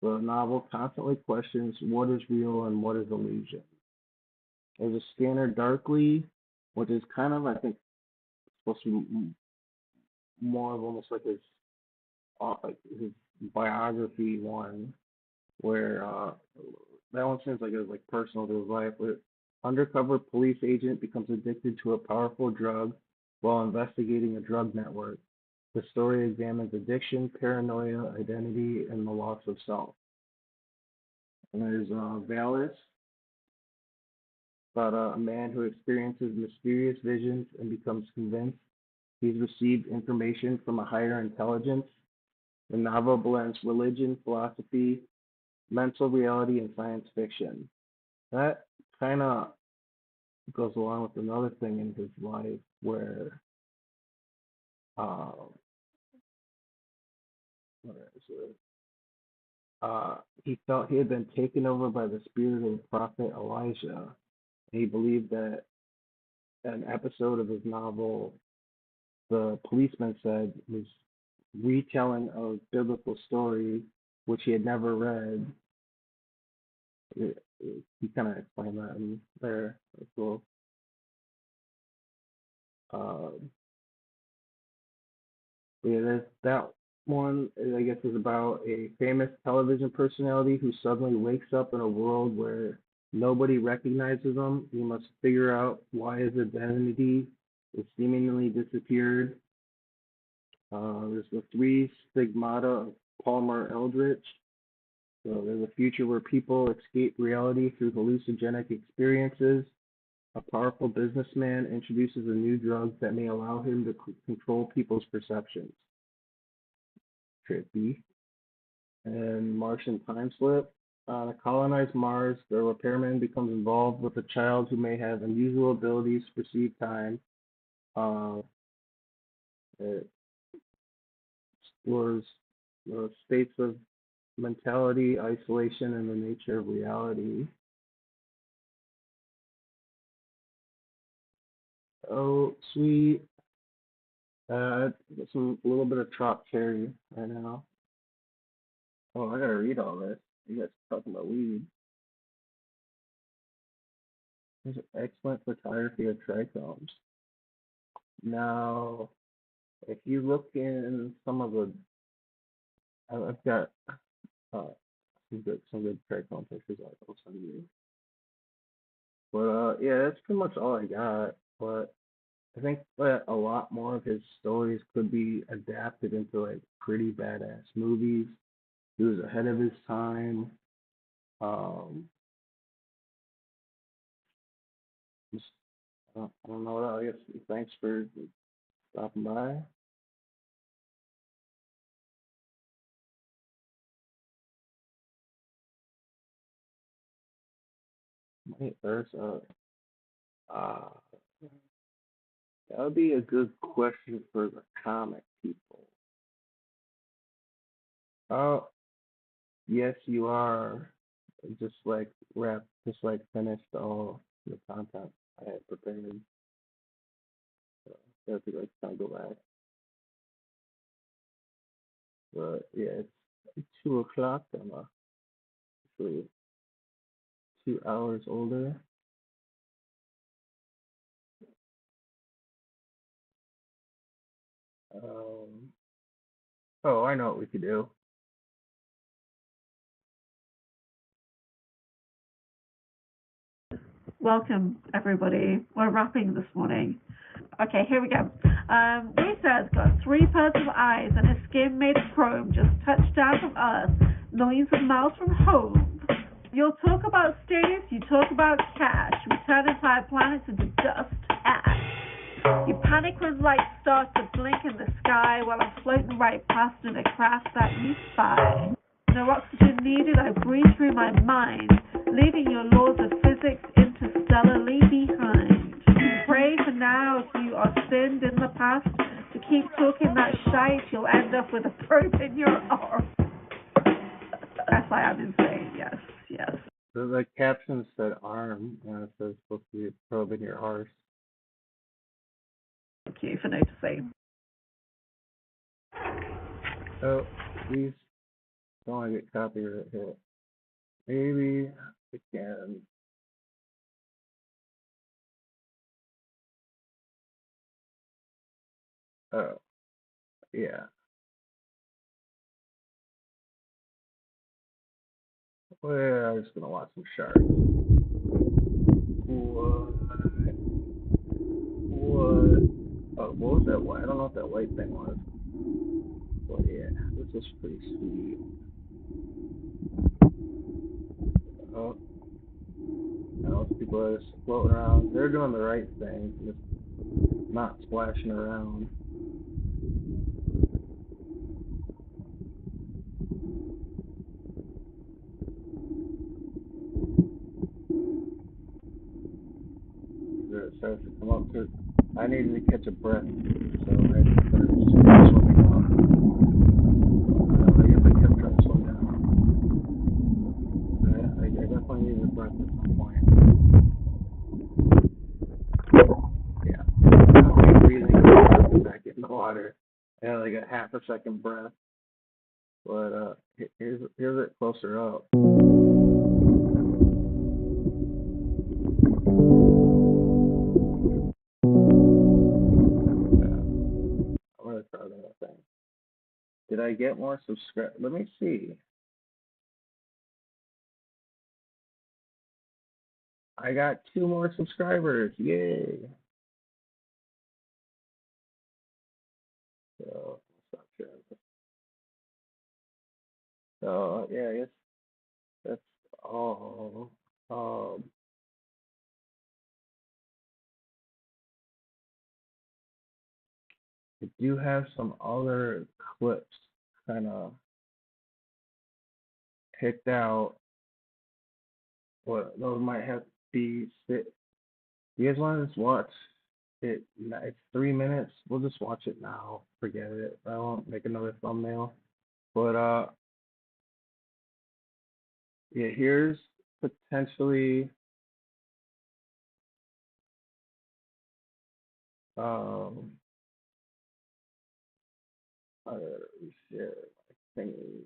The novel constantly questions what is real and what is illusion. There's a Scanner Darkly, which is kind of, I think, supposed to be more of almost like his biography one, where that one seems like it was like personal to his life. Where undercover police agent becomes addicted to a powerful drug while investigating a drug network. The story examines addiction, paranoia, identity, and the loss of self. And there's Valis, about a man who experiences mysterious visions and becomes convinced he's received information from a higher intelligence. The novel blends religion, philosophy, mental reality, and science fiction. That kind of goes along with another thing in his life where, uh, where is it? He felt he had been taken over by the spirit of the prophet Elijah. And he believed that an episode of his novel, the policeman said, was retelling a biblical story which he had never read. He kind of explained that in there as well. Um, Yeah, that one, I guess, is about a famous television personality who suddenly wakes up in a world where nobody recognizes him. He must figure out why his identity has seemingly disappeared. There's the three stigmata of Palmer Eldritch. So there's a future where people escape reality through hallucinogenic experiences. A powerful businessman introduces a new drug that may allow him to control people's perceptions. Trippy. And Martian time slip. On a colonized Mars, the repairman becomes involved with a child who may have unusual abilities to perceive time. Uh, it explores the states of mentality, isolation, and the nature of reality. Oh, sweet. Got some a little bit of trop cherry right now. Oh, I gotta read all this. You guys talking about weed. There's excellent photography of trichomes. Now, if you look in some of the, I've got uh, some good trichome pictures I'll send you. But yeah, that's pretty much all I got. But I think that a lot more of his stories could be adapted into like pretty badass movies. He was ahead of his time. Um, just, I don't know what else. I guess thanks for stopping by. Wait, there's uh, that would be a good question for the comic people. Oh, yes, you are. Just like finished all the content I had prepared. So I have to like kind of go back. But yeah, it's 2 o'clock. I'm actually 2 hours older. Um, oh, I know what we could do. Welcome, everybody. We're wrapping this morning. Okay, here we go. Lisa's got 3 pairs of eyes and her skin made of chrome, just touched down from Earth, millions of miles from home. You'll talk about status, you talk about cash. We turn entire planets into dust, ash. You panic when lights start to blink in the sky while I'm floating right past in a craft that you spy. No oxygen needed, I breathe through my mind, leaving your laws of physics interstellarly behind. Pray for now if you are sinned in the past to keep talking that shite, you'll end up with a probe in your arm. Yes, I am insane, yes, yes. The caption said arm, and it says supposed to be a probe in your arse. Thank you for noticing. Oh, please don't want to get copyright hit. Maybe we can. Oh, yeah. Well, I'm just gonna watch some sharks. What? What? Oh, what was that white? I don't know what that white thing was. But yeah, this is pretty sweet. Oh, those people are just floating around. They're doing the right thing, just not splashing around. It starts to come up to. I needed to catch a breath, so I had to start swimming up. I guess I kept trying to swim down. I definitely needed a breath at some point. Yeah. I'll keep breathing and back in the water. I had like a half a second breath. But here's it closer up. I'm gonna try that thing. Did I get more subscribers? Let me see. I got 2 more subscribers. Yay! So, yeah, I guess that's all. I do have some other clips kind of picked out. What those might have to be fit. You guys want to just watch it? It's 3 minutes. We'll just watch it now. Forget it. I won't make another thumbnail. But yeah, here's potentially share my thingy.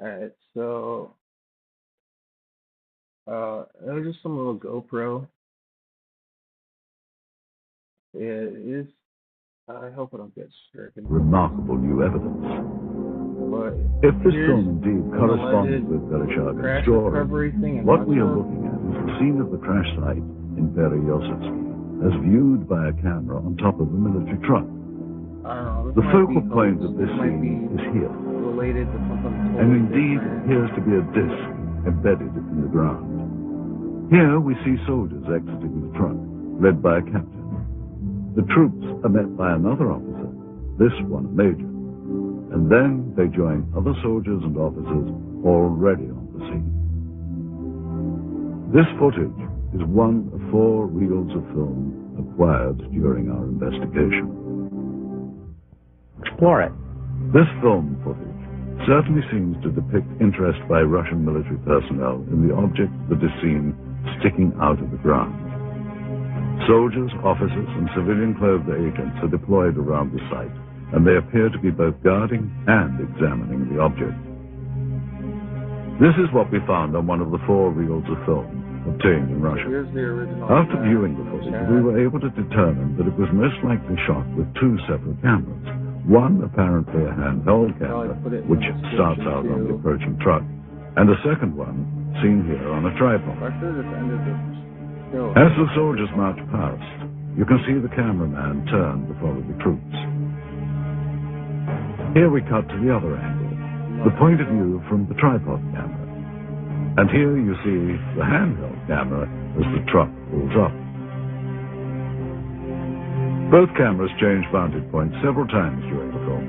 Alright, so it was just some little GoPro. It is. I hope I don't get stricken. Remarkable new evidence. But If this film indeed corresponds with Vereshchagin's story, what we are looking at is the scene of the crash site in Pereosovsky, as viewed by a camera on top of a military truck. The focal point of this scene is here, related to something totally and indeed different. appears to be a disc embedded in the ground. Here we see soldiers exiting the truck, led by a captain. The troops are met by another officer, this one a major, and then they join other soldiers and officers already on the scene. This footage is one of 4 reels of film acquired during our investigation. Explore it. This film footage certainly seems to depict interest by Russian military personnel in the object that is seen sticking out of the ground. Soldiers, officers, and civilian-clothed agents are deployed around the site, and they appear to be both guarding and examining the object. This is what we found on one of the 4 reels of film obtained in Russia. Here's the original. After viewing the footage, we were able to determine that it was most likely shot with 2 separate cameras. One apparently a handheld camera, which starts out on the approaching truck, and a second one seen here on a tripod. As the soldiers march past, you can see the cameraman turn to follow the troops. Here we cut to the other angle, the point of view from the tripod camera. And here you see the handheld camera as the truck pulls up. Both cameras change vantage points several times during the film,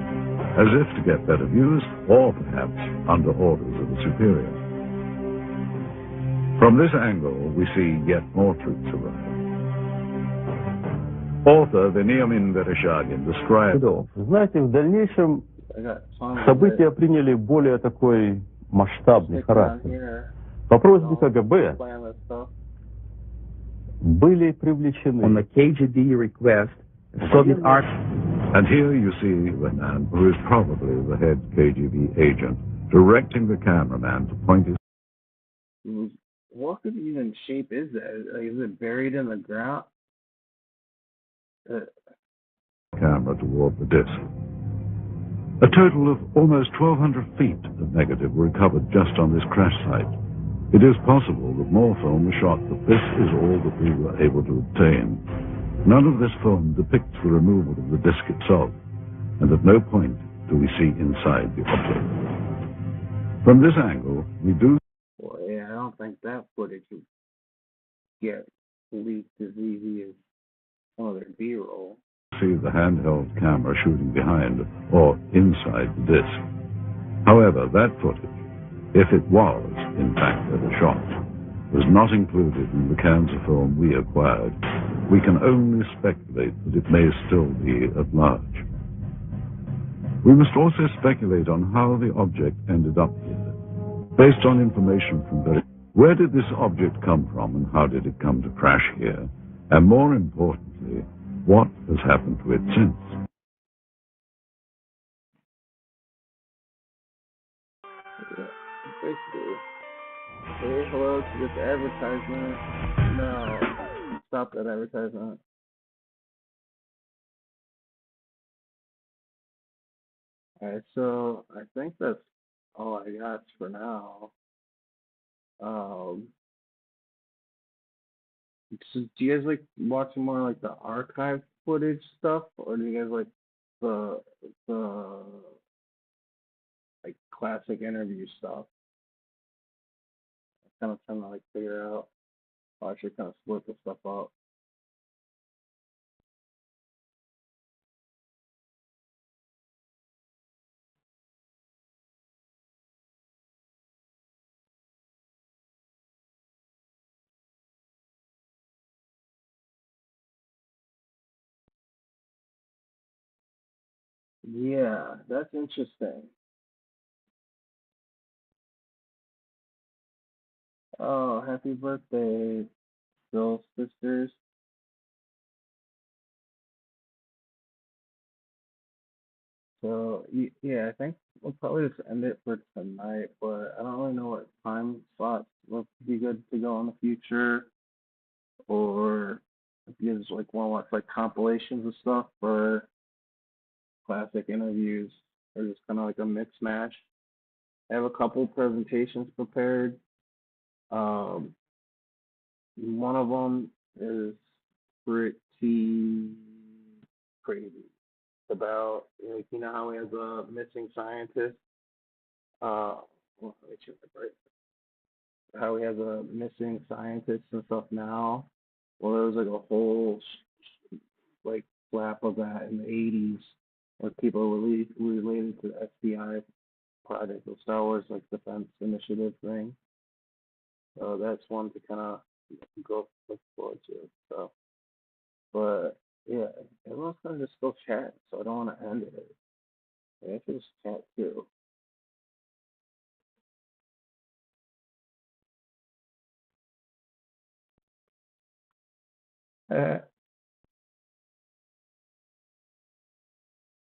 as if to get better views, or perhaps under orders of a superior. From this angle, we see yet more troops arrive. Author Veniamin Vereshchagin described... Знаете, в дальнейшем I got tons of события it. приняли более такой масштабный Stick down характер. here. По просьбе КГБ Plan this stuff. были привлечены On the KGB request, Soviet art. And here you see the man who is probably the head KGB agent directing the cameraman to point his What even shape is that? Like, is it buried in the ground? camera toward the disc. A total of almost 1,200 feet of negative were recovered just on this crash site. It is possible that more film was shot, but this is all that we were able to obtain. None of this film depicts the removal of the disc itself, and at no point do we see inside the object. From this angle, we do Well, yeah, I don't think that footage would get leaked as easy as some of their B-roll. see the handheld camera shooting behind or inside the disc. However, that footage, if it was, in fact, ever shot, was not included in the cans of film we acquired. We can only speculate that it may still be at large. We must also speculate on how the object ended up here, based on information from where did this object come from and how did it come to crash here? And more importantly, what has happened to it since? Yeah, basically. Say hello to this advertisement. No, stop that advertisement. Alright, so I think that's all I got for now. So do you guys like watching more like the archive footage stuff, or do you guys like the like classic interview stuff? I'm kind of trying to like figure out. I should kind of split the stuff up. Yeah, that's interesting. Oh, happy birthday, Bill sisters. So yeah, I think we'll probably just end it for tonight. But I don't really know what time slots would be good to go in the future, or if you guys like want to watch like compilations of stuff or classic interviews, or just kind of like a mix match. I have a couple presentations prepared. Um, One of them is pretty crazy. It's about, like, you know how we have a missing scientist? Well, let me check the break. How we have a missing scientist and stuff now. Well, there was like a whole like flap of that in the 80s, where people related to the FBI project, the Star Wars like Defense Initiative thing. So that's one to kind of go look forward to. So, but yeah, everyone's gonna just go chat, so I don't want to end it. I should just chat too.